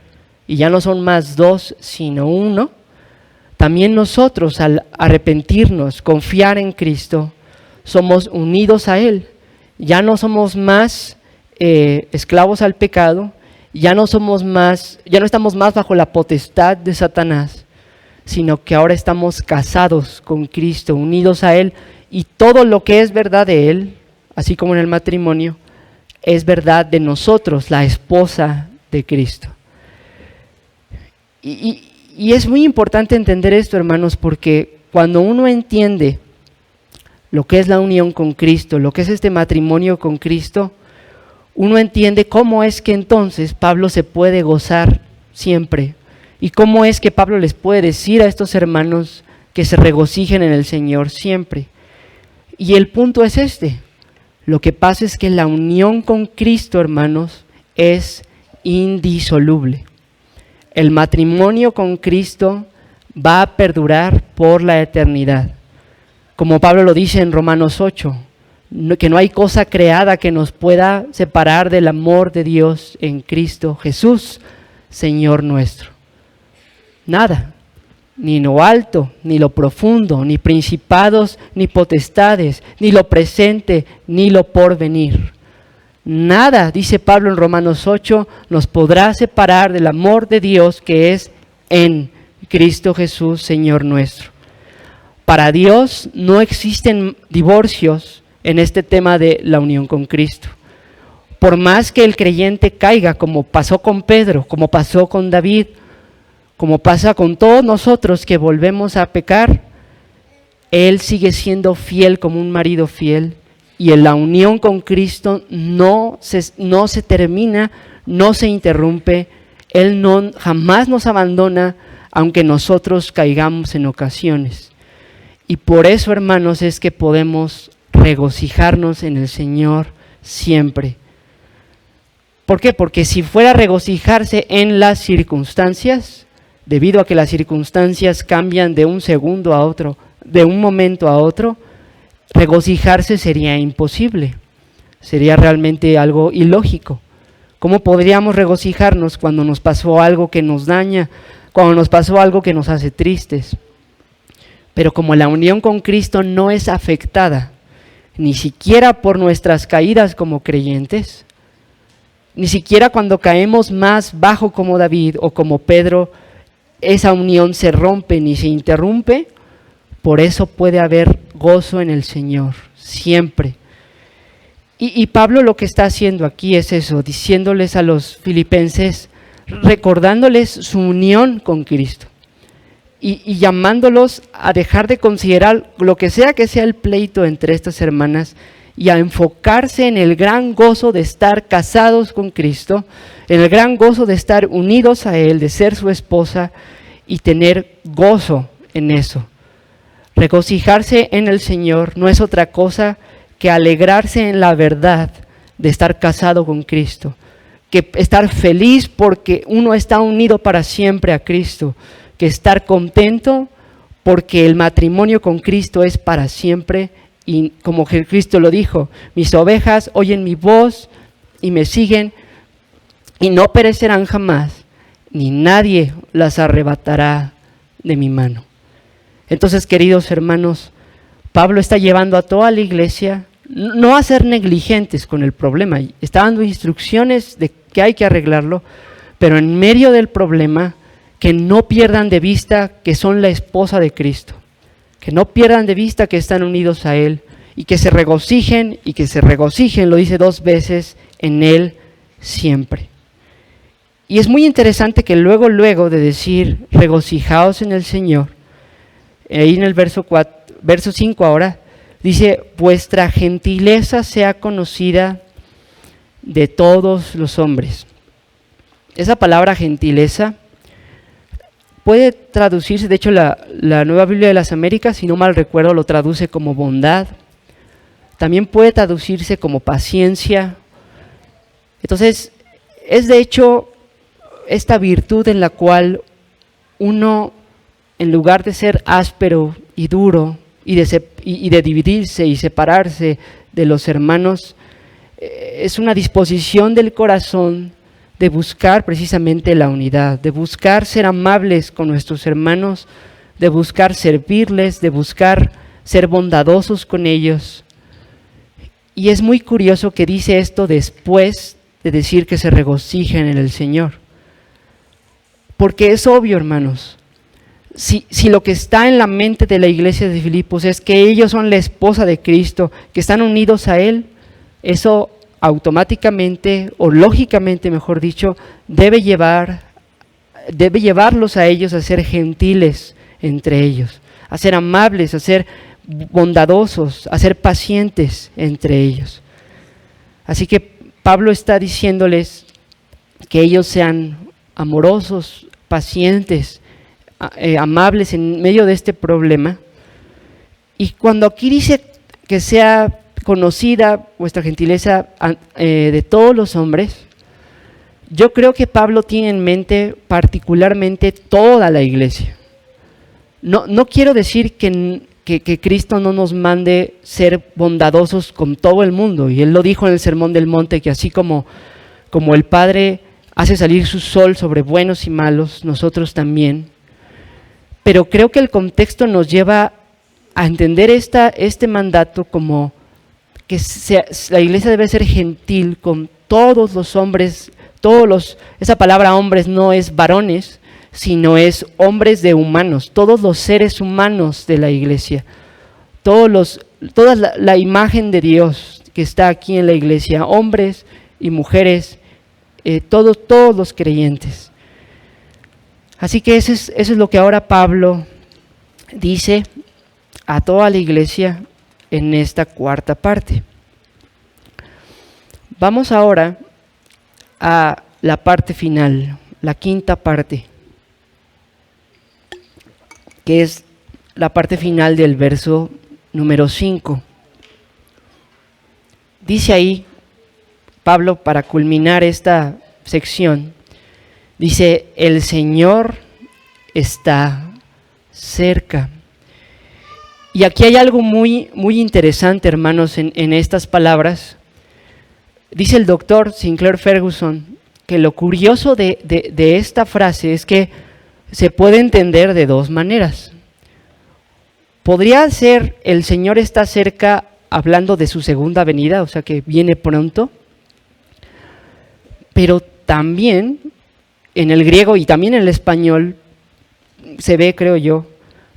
y ya no son más dos, sino uno, también nosotros al arrepentirnos, confiar en Cristo, somos unidos a Él. Ya no somos más esclavos al pecado, ya no estamos más bajo la potestad de Satanás, sino que ahora estamos casados con Cristo, unidos a Él, y todo lo que es verdad de Él, así como en el matrimonio, es verdad de nosotros, la esposa de Cristo. Y es muy importante entender esto, hermanos, porque cuando uno entiende lo que es la unión con Cristo, lo que es este matrimonio con Cristo, uno entiende cómo es que entonces Pablo se puede gozar siempre y cómo es que Pablo les puede decir a estos hermanos que se regocijen en el Señor siempre. Y el punto es este: lo que pasa es que la unión con Cristo, hermanos, es indisoluble. El matrimonio con Cristo va a perdurar por la eternidad. Como Pablo lo dice en Romanos 8, que no hay cosa creada que nos pueda separar del amor de Dios en Cristo Jesús, Señor nuestro. Nada, ni lo alto, ni lo profundo, ni principados, ni potestades, ni lo presente, ni lo porvenir. Nada, dice Pablo en Romanos 8, nos podrá separar del amor de Dios que es en Cristo Jesús, Señor nuestro. para Dios no existen divorcios en este tema de la unión con Cristo. Por más que el creyente caiga, como pasó con Pedro, como pasó con David, como pasa con todos nosotros que volvemos a pecar, Él sigue siendo fiel como un marido fiel, y en la unión con Cristo no se termina, no se interrumpe. Él jamás nos abandona, aunque nosotros caigamos en ocasiones. Y por eso, hermanos, es que podemos regocijarnos en el Señor siempre. ¿Por qué? Porque si fuera a regocijarse en las circunstancias, debido a que las circunstancias cambian de un segundo a otro, de un momento a otro, regocijarse sería imposible, sería realmente algo ilógico. ¿Cómo podríamos regocijarnos cuando nos pasó algo que nos daña, cuando nos pasó algo que nos hace tristes? Pero como la unión con Cristo no es afectada, ni siquiera por nuestras caídas como creyentes, ni siquiera cuando caemos más bajo como David o como Pedro, esa unión se rompe ni se interrumpe. Por eso puede haber gozo en el Señor, siempre. Y Pablo lo que está haciendo aquí es eso, diciéndoles a los filipenses, recordándoles su unión con Cristo y llamándolos a dejar de considerar lo que sea el pleito entre estas hermanas y a enfocarse en el gran gozo de estar casados con Cristo, en el gran gozo de estar unidos a Él, de ser su esposa y tener gozo en eso. Regocijarse en el Señor no es otra cosa que alegrarse en la verdad de estar casado con Cristo, que estar feliz porque uno está unido para siempre a Cristo, que estar contento porque el matrimonio con Cristo es para siempre. Y como Cristo lo dijo, mis ovejas oyen mi voz y me siguen y no perecerán jamás, ni nadie las arrebatará de mi mano. Entonces, queridos hermanos, Pablo está llevando a toda la iglesia no a ser negligentes con el problema, está dando instrucciones de que hay que arreglarlo, pero en medio del problema, que no pierdan de vista que son la esposa de Cristo, que no pierdan de vista que están unidos a Él y que se regocijen, lo dice 2 veces, en Él siempre. Y es muy interesante que luego de decir regocijaos en el Señor, ahí en el verso 5 ahora, dice vuestra gentileza sea conocida de todos los hombres. Esa palabra gentileza puede traducirse, de hecho la Nueva Biblia de las Américas, si no mal recuerdo, lo traduce como bondad. También puede traducirse como paciencia. Entonces, es de hecho esta virtud en la cual uno, en lugar de ser áspero y duro y de dividirse y separarse de los hermanos, es una disposición del corazón de buscar precisamente la unidad, de buscar ser amables con nuestros hermanos, de buscar servirles, de buscar ser bondadosos con ellos. Y es muy curioso que dice esto después de decir que se regocijen en el Señor. Porque es obvio, hermanos, si lo que está en la mente de la iglesia de Filipos es que ellos son la esposa de Cristo, que están unidos a Él, eso automáticamente o lógicamente, mejor dicho, debe llevarlos a ellos a ser gentiles entre ellos, a ser amables, a ser bondadosos, a ser pacientes entre ellos. Así que Pablo está diciéndoles que ellos sean amorosos, pacientes, amables en medio de este problema. Y cuando aquí dice que sea conocida vuestra gentileza de todos los hombres, yo creo que Pablo tiene en mente particularmente toda la iglesia. No quiero decir que Cristo no nos mande ser bondadosos con todo el mundo, y Él lo dijo en el Sermón del Monte, que así como el Padre hace salir su sol sobre buenos y malos, nosotros también. Pero creo que el contexto nos lleva a entender este mandato como que la iglesia debe ser gentil con todos los hombres, esa palabra hombres no es varones, sino es hombres de humanos, todos los seres humanos de la iglesia, toda la imagen de Dios que está aquí en la iglesia, hombres y mujeres, todos los creyentes. Así que eso es lo que ahora Pablo dice a toda la iglesia en esta cuarta parte. Vamos ahora a la parte final, la quinta parte, que es la parte final del verso número 5. Dice ahí Pablo, para culminar esta sección, dice: el Señor está cerca. Y aquí hay algo muy, muy interesante, hermanos, en estas palabras. Dice el doctor Sinclair Ferguson que lo curioso de esta frase es que se puede entender de dos maneras. Podría ser: el Señor está cerca, hablando de su segunda venida, o sea que viene pronto, pero también en el griego y también en el español se ve, creo yo,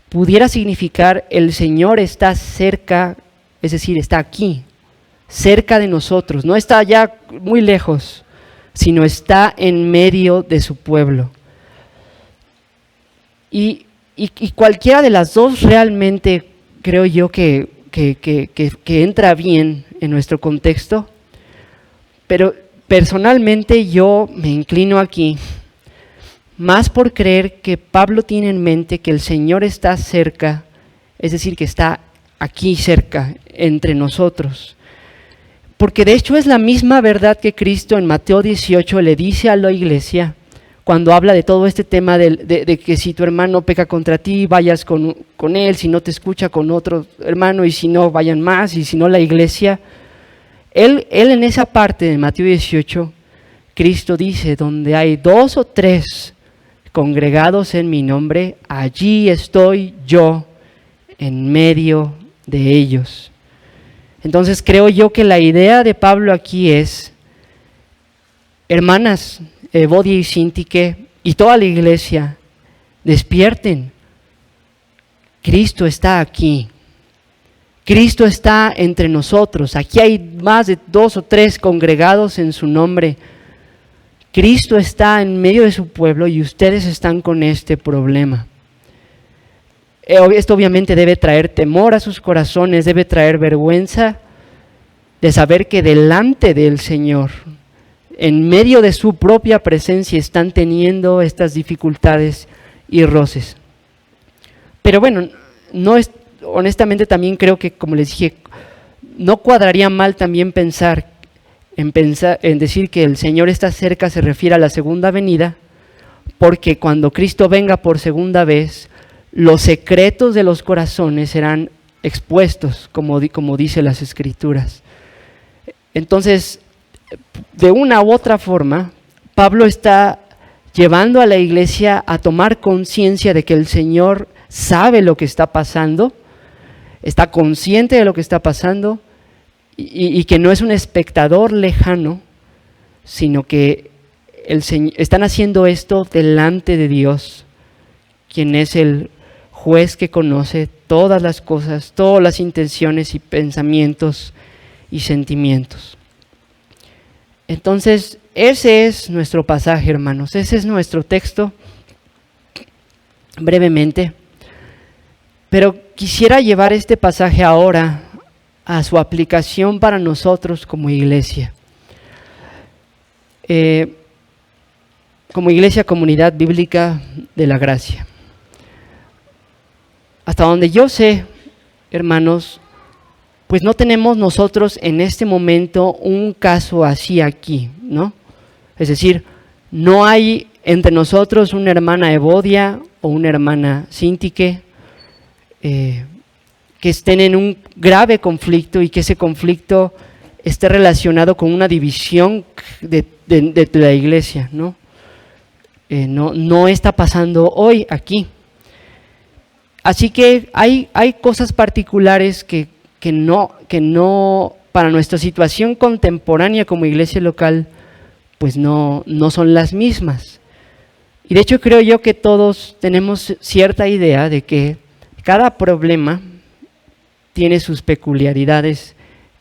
pudiera significar: el Señor está cerca, es decir, está aquí, cerca de nosotros, no está allá muy lejos, sino está en medio de su pueblo. Y cualquiera de las dos realmente creo yo que entra bien en nuestro contexto, pero personalmente yo me inclino aquí más por creer que Pablo tiene en mente que el Señor está cerca, es decir, que está aquí cerca entre nosotros. Porque de hecho es la misma verdad que Cristo en Mateo 18 le dice a la iglesia cuando habla de todo este tema de que si tu hermano peca contra ti, vayas con él, si no te escucha, con otro hermano, y si no, vayan más, y si no, la iglesia. Él en esa parte de Mateo 18, Cristo dice: donde hay 2 o 3 congregados en mi nombre, allí estoy yo en medio de ellos. Entonces creo yo que la idea de Pablo aquí es: hermanas, Evodia y Síntique y toda la iglesia, despierten. Cristo está aquí. Cristo está entre nosotros. Aquí hay más de 2 o 3 congregados en su nombre. Cristo está en medio de su pueblo y ustedes están con este problema. Esto obviamente debe traer temor a sus corazones, debe traer vergüenza de saber que delante del Señor, en medio de su propia presencia, están teniendo estas dificultades y roces. Pero bueno, honestamente también creo que, como les dije, no cuadraría mal también pensar en decir que el Señor está cerca se refiere a la segunda venida, porque cuando Cristo venga por segunda vez, los secretos de los corazones serán expuestos, como dice las Escrituras. Entonces, de una u otra forma, Pablo está llevando a la iglesia a tomar conciencia de que el Señor sabe lo que está pasando, está consciente de lo que está pasando, y que no es un espectador lejano, sino que están haciendo esto delante de Dios, quien es el juez que conoce todas las cosas, todas las intenciones y pensamientos y sentimientos. Entonces, ese es nuestro pasaje, hermanos, ese es nuestro texto, brevemente. Pero quisiera llevar este pasaje ahora a su aplicación para nosotros como iglesia. Como iglesia, Comunidad Bíblica de la Gracia. Hasta donde yo sé, hermanos, pues no tenemos nosotros en este momento un caso así aquí, ¿no? Es decir, no hay entre nosotros una hermana Evodia o una hermana Síntique que estén en un grave conflicto y que ese conflicto esté relacionado con una división de la iglesia, ¿no? No está pasando hoy aquí. Así que hay cosas particulares que no, para nuestra situación contemporánea como iglesia local, pues no son las mismas. Y de hecho creo yo que todos tenemos cierta idea de que cada problema tiene sus peculiaridades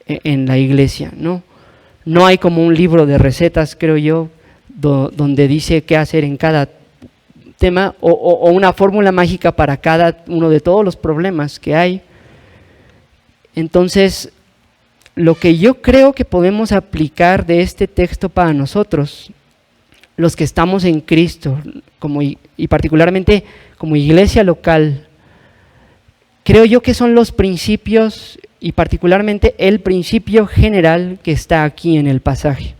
en la iglesia, ¿no? No hay como un libro de recetas, creo yo, donde dice qué hacer en cada tema o una fórmula mágica para cada uno de todos los problemas que hay. Entonces, lo que yo creo que podemos aplicar de este texto para nosotros, los que estamos en Cristo, y particularmente como iglesia local, creo yo que son los principios y particularmente el principio general que está aquí en el pasaje.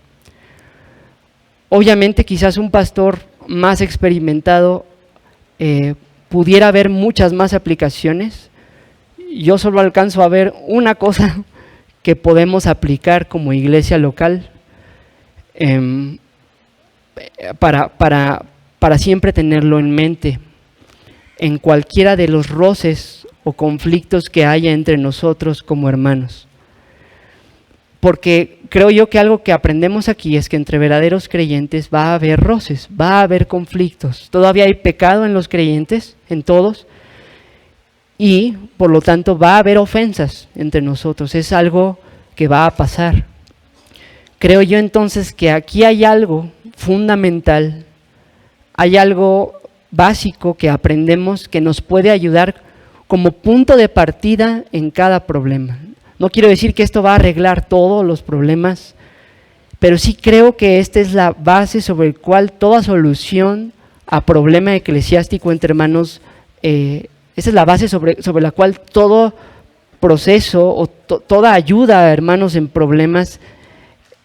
Obviamente quizás un pastor más experimentado pudiera ver muchas más aplicaciones. Yo solo alcanzo a ver una cosa que podemos aplicar como iglesia local para siempre tenerlo en mente en cualquiera de los roces o conflictos que haya entre nosotros como hermanos. Porque creo yo que algo que aprendemos aquí es que entre verdaderos creyentes va a haber roces, va a haber conflictos. Todavía hay pecado en los creyentes, en todos, y por lo tanto va a haber ofensas entre nosotros. Es algo que va a pasar. Creo yo entonces que aquí hay algo fundamental, hay algo básico que aprendemos que nos puede ayudar como punto de partida en cada problema. No quiero decir que esto va a arreglar todos los problemas, pero sí creo que esta es la base sobre la cual toda solución a problema eclesiástico entre hermanos, esa es la base sobre la cual todo proceso o toda ayuda a hermanos en problemas,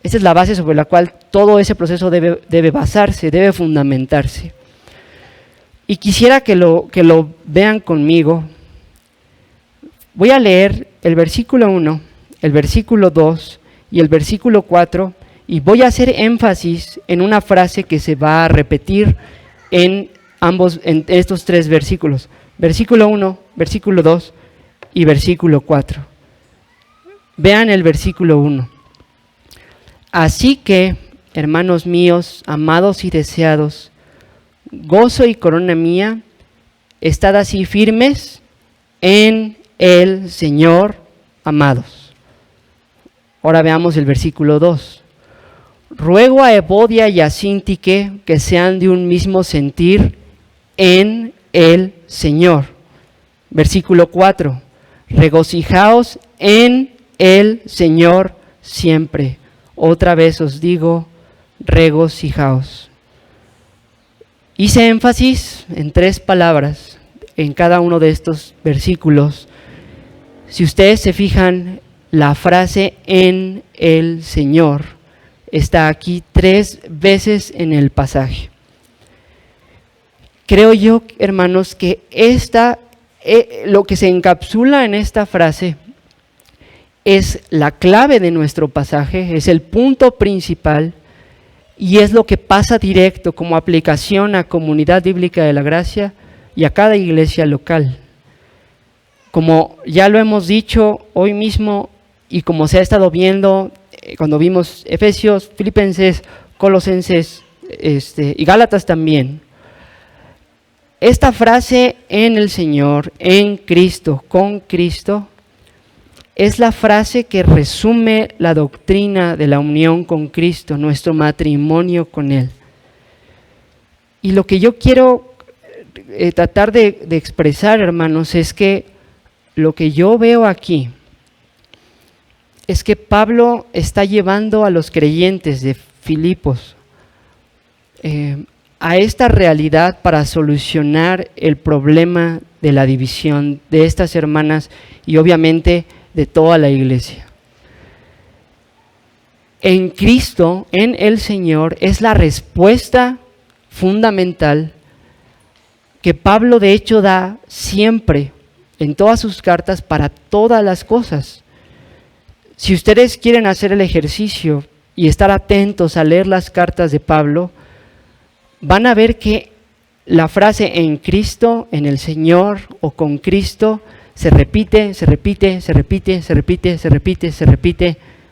esa es la base sobre la cual todo ese proceso debe basarse, debe fundamentarse. Y quisiera que lo vean conmigo. Voy a leer el versículo 1, el versículo 2 y el versículo 4 y voy a hacer énfasis en una frase que se va a repetir en estos tres versículos. Versículo 1, versículo 2 y versículo 4. Vean el versículo 1. Así que, hermanos míos, amados y deseados, gozo y corona mía, estad así firmes en el Señor, amados. Ahora veamos el versículo 2. Ruego a Evodia y a Síntique que sean de un mismo sentir en el Señor. Versículo 4. Regocijaos en el Señor siempre. Otra vez os digo, regocijaos. Hice énfasis en tres palabras en cada uno de estos versículos. Si ustedes se fijan, la frase en el Señor está aquí 3 veces en el pasaje. Creo yo, hermanos, que lo que se encapsula en esta frase es la clave de nuestro pasaje, es el punto principal y es lo que pasa directo como aplicación a Comunidad Bíblica de la Gracia y a cada iglesia local. Como ya lo hemos dicho hoy mismo y como se ha estado viendo cuando vimos Efesios, Filipenses, Colosenses y Gálatas también, esta frase en el Señor, en Cristo, con Cristo, es la frase que resume la doctrina de la unión con Cristo, nuestro matrimonio con Él. Y lo que yo quiero tratar de expresar, hermanos, es que lo que yo veo aquí es que Pablo está llevando a los creyentes de Filipos a esta realidad para solucionar el problema de la división de estas hermanas y obviamente de toda la iglesia. En Cristo, en el Señor, es la respuesta fundamental que Pablo de hecho da siempre en todas sus cartas para todas las cosas. Si ustedes quieren hacer el ejercicio y estar atentos a leer las cartas de Pablo, van a ver que la frase en Cristo, en el Señor o con Cristo se repite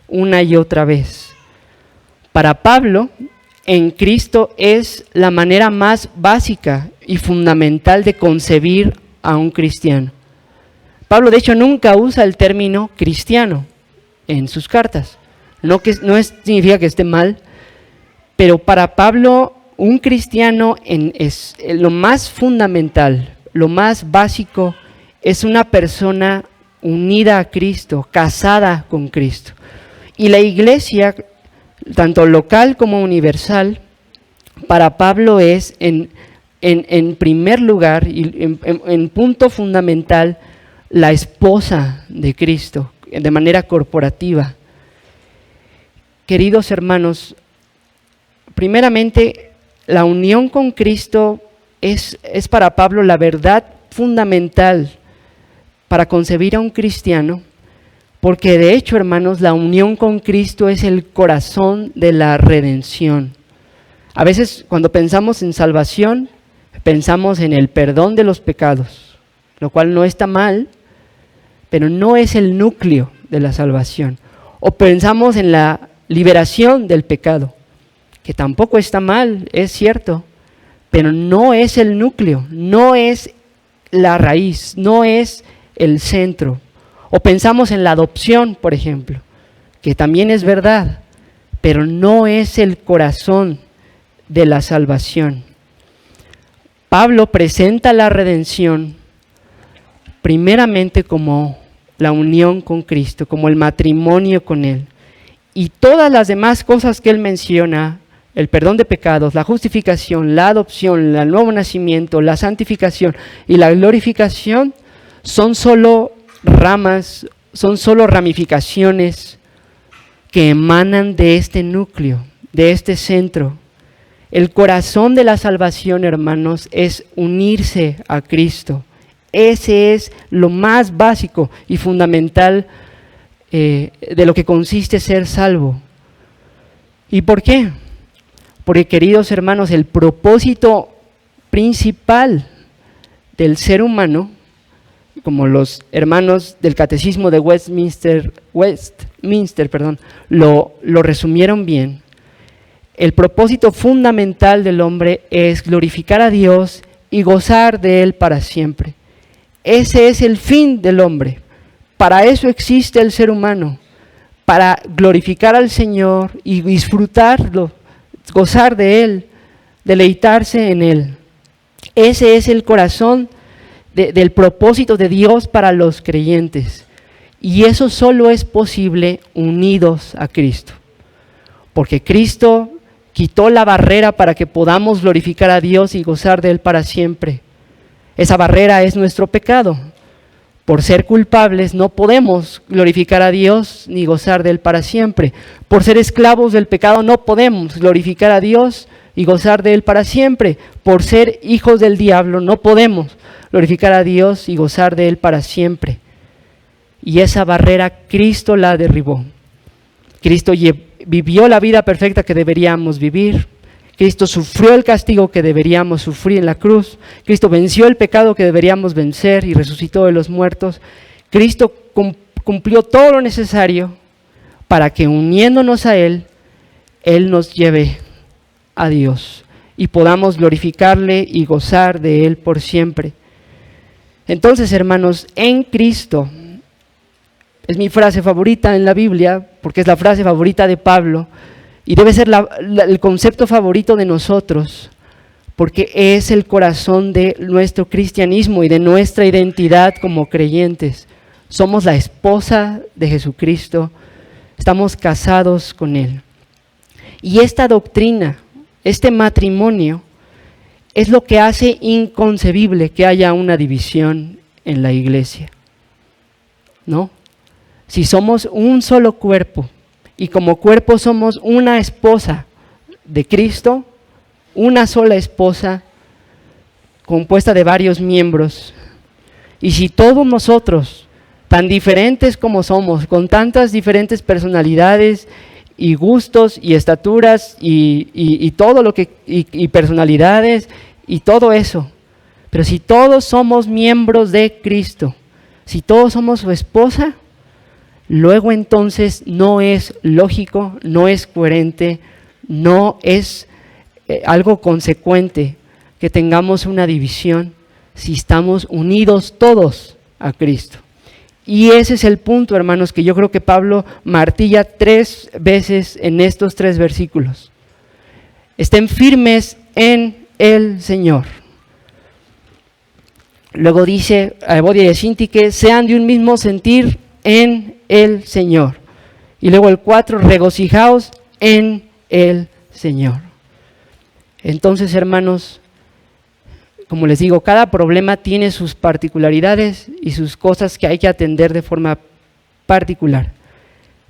una y otra vez. Para Pablo, en Cristo es la manera más básica y fundamental de concebir a un cristiano. Pablo, de hecho, nunca usa el término cristiano en sus cartas. Significa que esté mal, pero para Pablo, un cristiano es lo más fundamental, lo más básico, es una persona unida a Cristo, casada con Cristo. Y la iglesia, tanto local como universal, para Pablo es en primer lugar y en punto fundamental la esposa de Cristo, de manera corporativa. Queridos hermanos, primeramente la unión con Cristo es para Pablo la verdad fundamental para concebir a un cristiano, porque de hecho, hermanos, la unión con Cristo es el corazón de la redención. A veces cuando pensamos en salvación, pensamos en el perdón de los pecados, lo cual no está mal, pero no es el núcleo de la salvación. O pensamos en la liberación del pecado, que tampoco está mal, es cierto, pero no es el núcleo, no es la raíz, no es el centro. O pensamos en la adopción, por ejemplo, que también es verdad, pero no es el corazón de la salvación. Pablo presenta la redención primeramente como la unión con Cristo, como el matrimonio con Él. Y todas las demás cosas que él menciona, el perdón de pecados, la justificación, la adopción, el nuevo nacimiento, la santificación y la glorificación, son solo ramas, son solo ramificaciones que emanan de este núcleo, de este centro. El corazón de la salvación, hermanos, es unirse a Cristo. Ese es lo más básico y fundamental de lo que consiste ser salvo. ¿Y por qué? Porque, queridos hermanos, el propósito principal del ser humano, como los hermanos del Catecismo de Westminster, lo resumieron bien. El propósito fundamental del hombre es glorificar a Dios y gozar de Él para siempre. Ese es el fin del hombre. Para eso existe el ser humano, para glorificar al Señor y disfrutarlo, gozar de Él, deleitarse en Él. Ese es el corazón del propósito de Dios para los creyentes. Y eso solo es posible unidos a Cristo. Porque Cristo quitó la barrera para que podamos glorificar a Dios y gozar de Él para siempre. Esa barrera es nuestro pecado. Por ser culpables no podemos glorificar a Dios ni gozar de Él para siempre. Por ser esclavos del pecado no podemos glorificar a Dios y gozar de Él para siempre. Por ser hijos del diablo no podemos glorificar a Dios y gozar de Él para siempre. Y esa barrera Cristo la derribó. Cristo vivió la vida perfecta que deberíamos vivir. Cristo sufrió el castigo que deberíamos sufrir en la cruz. Cristo venció el pecado que deberíamos vencer y resucitó de los muertos. Cristo cumplió todo lo necesario para que uniéndonos a Él, Él nos lleve a Dios y podamos glorificarle y gozar de Él por siempre. Entonces, hermanos, en Cristo, es mi frase favorita en la Biblia, porque es la frase favorita de Pablo, y debe ser el concepto favorito de nosotros, porque es el corazón de nuestro cristianismo y de nuestra identidad como creyentes. Somos la esposa de Jesucristo, estamos casados con Él. Y esta doctrina, este matrimonio, es lo que hace inconcebible que haya una división en la iglesia, ¿no? Si somos un solo cuerpo, y como cuerpo somos una esposa de Cristo, una sola esposa compuesta de varios miembros. Y si todos nosotros, tan diferentes como somos, con tantas diferentes personalidades y gustos y estaturas y todo lo que y personalidades y todo eso, pero si todos somos miembros de Cristo, si todos somos su esposa, luego entonces no es lógico, no es coherente, no es algo consecuente que tengamos una división si estamos unidos todos a Cristo. Y ese es el punto, hermanos, que yo creo que Pablo martilla 3 veces en estos 3 versículos. Estén firmes en el Señor. Luego dice a Evodia y a Sintique, sean de un mismo sentir en el Señor. Y luego el 4, regocijaos en el Señor. Entonces, hermanos, como les digo, cada problema tiene sus particularidades y sus cosas que hay que atender de forma particular.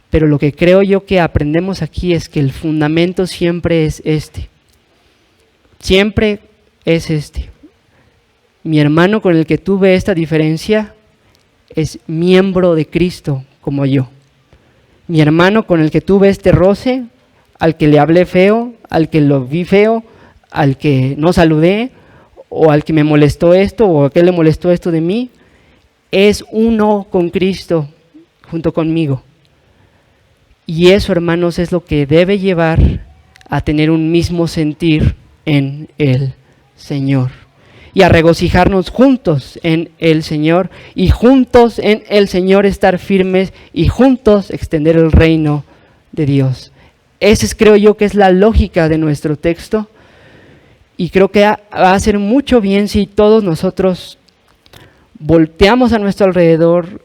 Pero lo que creo yo que aprendemos aquí es que el fundamento siempre es este. Siempre es este. Mi hermano con el que tuve esta diferencia es miembro de Cristo como yo. Mi hermano con el que tuve este roce, al que le hablé feo, al que lo vi feo, al que no saludé, o al que me molestó esto, o a que le molestó esto de mí, es uno con Cristo junto conmigo. Y eso, hermanos, es lo que debe llevar a tener un mismo sentir en el Señor. Y a regocijarnos juntos en el Señor, y juntos en el Señor estar firmes, y juntos extender el reino de Dios. Esa es, creo yo, que es la lógica de nuestro texto. Y creo que va a hacer mucho bien si todos nosotros volteamos a nuestro alrededor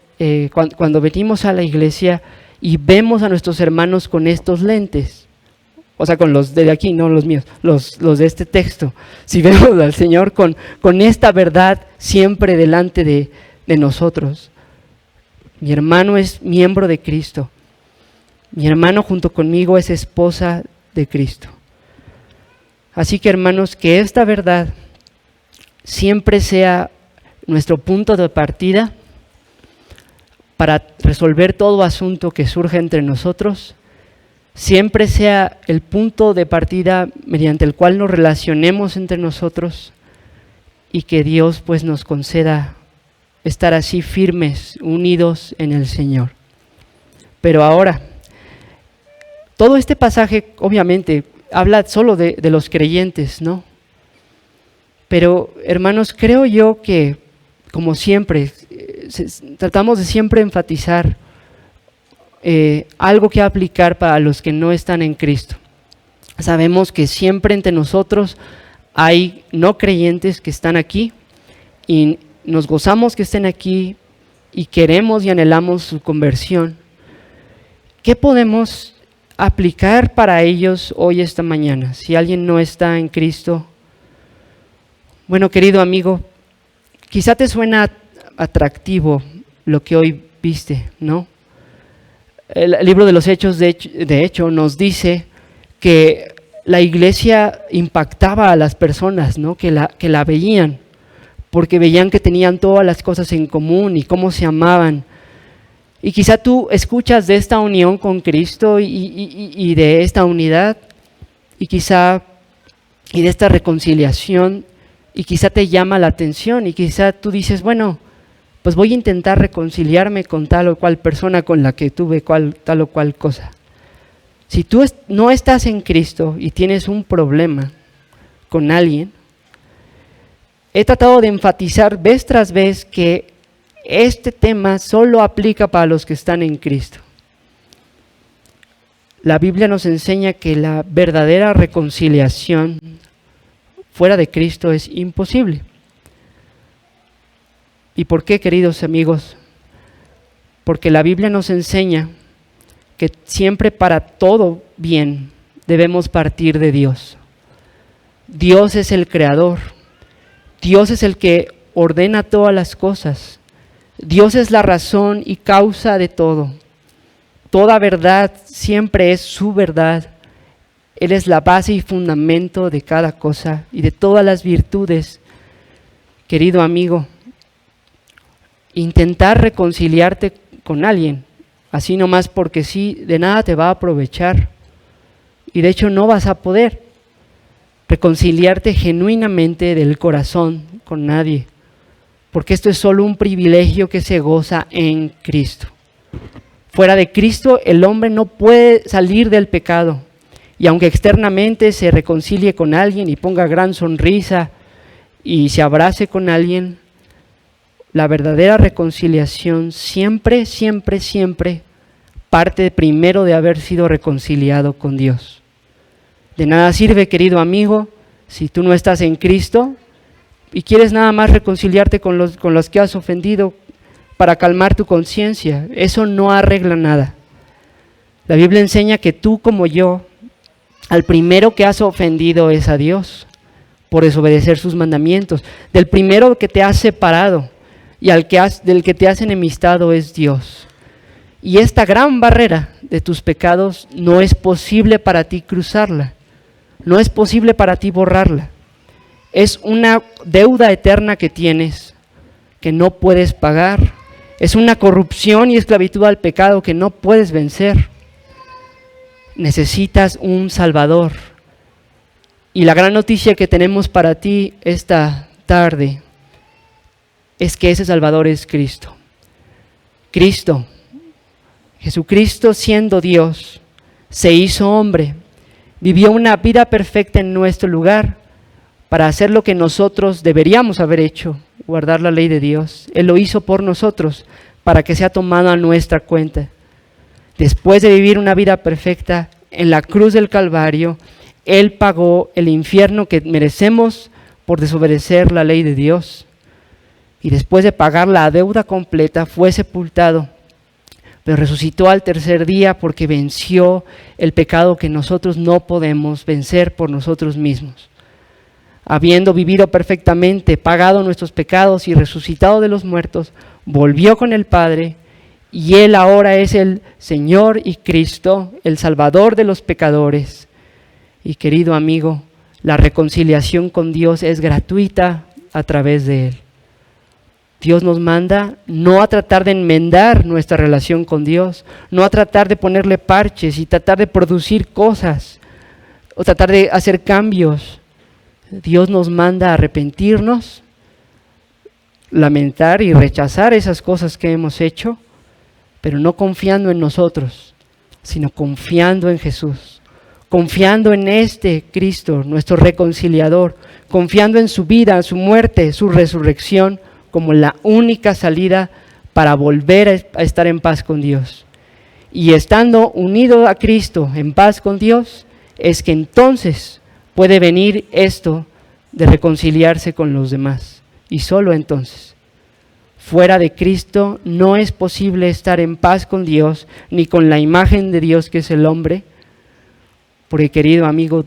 cuando venimos a la iglesia y vemos a nuestros hermanos con estos lentes. O sea, con los de aquí, no los míos, los de este texto. Si vemos al Señor con esta verdad siempre delante de nosotros. Mi hermano es miembro de Cristo. Mi hermano junto conmigo es esposa de Cristo. Así que, hermanos, que esta verdad siempre sea nuestro punto de partida para resolver todo asunto que surja entre nosotros, siempre sea el punto de partida mediante el cual nos relacionemos entre nosotros y que Dios pues nos conceda estar así firmes, unidos en el Señor. Pero ahora, todo este pasaje obviamente habla solo de los creyentes, ¿no? Pero, hermanos, creo yo que, como siempre, tratamos de siempre enfatizar algo que aplicar para los que no están en Cristo. Sabemos que siempre entre nosotros hay no creyentes que están aquí y nos gozamos que estén aquí y queremos y anhelamos su conversión. ¿Qué podemos aplicar para ellos hoy, esta mañana? Si alguien no está en Cristo, bueno, querido amigo, quizá te suena atractivo lo que hoy viste, ¿no? El libro de los Hechos, de hecho, nos dice que la iglesia impactaba a las personas, ¿no? Que la veían, porque veían que tenían todas las cosas en común y cómo se amaban. Y quizá tú escuchas de esta unión con Cristo y de esta unidad, y de esta reconciliación, y quizá te llama la atención, y quizá tú dices, bueno, pues voy a intentar reconciliarme con tal o cual persona con la que tuve tal o cual cosa. Si tú no estás en Cristo y tienes un problema con alguien, he tratado de enfatizar vez tras vez que este tema solo aplica para los que están en Cristo. La Biblia nos enseña que la verdadera reconciliación fuera de Cristo es imposible. ¿Y por qué, queridos amigos? Porque la Biblia nos enseña que siempre para todo bien debemos partir de Dios. Dios es el creador. Dios es el que ordena todas las cosas. Dios es la razón y causa de todo. Toda verdad siempre es su verdad. Él es la base y fundamento de cada cosa y de todas las virtudes. Querido amigo, intentar reconciliarte con alguien, así nomás porque sí, de nada te va a aprovechar. Y de hecho no vas a poder reconciliarte genuinamente del corazón con nadie, porque esto es solo un privilegio que se goza en Cristo. Fuera de Cristo el hombre no puede salir del pecado, Y aunque externamente se reconcilie con alguien y ponga gran sonrisa y se abrace con alguien, la verdadera reconciliación siempre, siempre, siempre parte primero de haber sido reconciliado con Dios. De nada sirve, querido amigo, si tú no estás en Cristo y quieres nada más reconciliarte con los que has ofendido para calmar tu conciencia. Eso no arregla nada. La Biblia enseña que tú como yo, al primero que has ofendido es a Dios por desobedecer sus mandamientos. Del primero que te has separado y del que te has enemistado es Dios. Y esta gran barrera de tus pecados no es posible para ti cruzarla. No es posible para ti borrarla. Es una deuda eterna que tienes que no puedes pagar. Es una corrupción y esclavitud al pecado que no puedes vencer. Necesitas un Salvador. Y la gran noticia que tenemos para ti esta tarde es que ese Salvador es Cristo. Cristo, Jesucristo siendo Dios, se hizo hombre, vivió una vida perfecta en nuestro lugar para hacer lo que nosotros deberíamos haber hecho, guardar la ley de Dios. Él lo hizo por nosotros para que sea tomado a nuestra cuenta. Después de vivir una vida perfecta en la cruz del Calvario, Él pagó el infierno que merecemos por desobedecer la ley de Dios. Y después de pagar la deuda completa, fue sepultado, pero resucitó al tercer día porque venció el pecado que nosotros no podemos vencer por nosotros mismos. Habiendo vivido perfectamente, pagado nuestros pecados y resucitado de los muertos, volvió con el Padre y Él ahora es el Señor y Cristo, el Salvador de los pecadores. Y querido amigo, la reconciliación con Dios es gratuita a través de Él. Dios nos manda no a tratar de enmendar nuestra relación con Dios, no a tratar de ponerle parches y tratar de producir cosas o tratar de hacer cambios. Dios nos manda a arrepentirnos, lamentar y rechazar esas cosas que hemos hecho, pero no confiando en nosotros, sino confiando en Jesús, confiando en este Cristo, nuestro reconciliador, confiando en su vida, su muerte, su resurrección, como la única salida para volver a estar en paz con Dios. Y estando unido a Cristo en paz con Dios, es que entonces puede venir esto de reconciliarse con los demás. Y solo entonces. Fuera de Cristo no es posible estar en paz con Dios, ni con la imagen de Dios que es el hombre. Porque, querido amigo,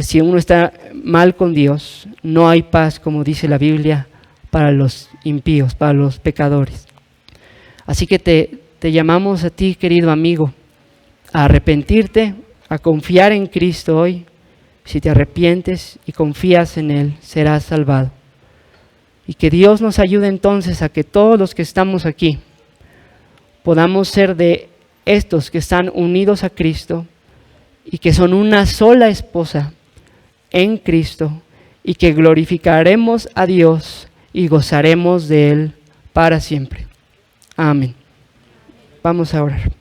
si uno está mal con Dios, no hay paz, como dice la Biblia, para los impíos, para los pecadores. Así que te llamamos a ti, querido amigo, a arrepentirte, a confiar en Cristo hoy. Si te arrepientes y confías en Él, serás salvado. Y que Dios nos ayude entonces a que todos los que estamos aquí podamos ser de estos que están unidos a Cristo y que son una sola esposa en Cristo y que glorificaremos a Dios y gozaremos de Él para siempre. Amén. Vamos a orar.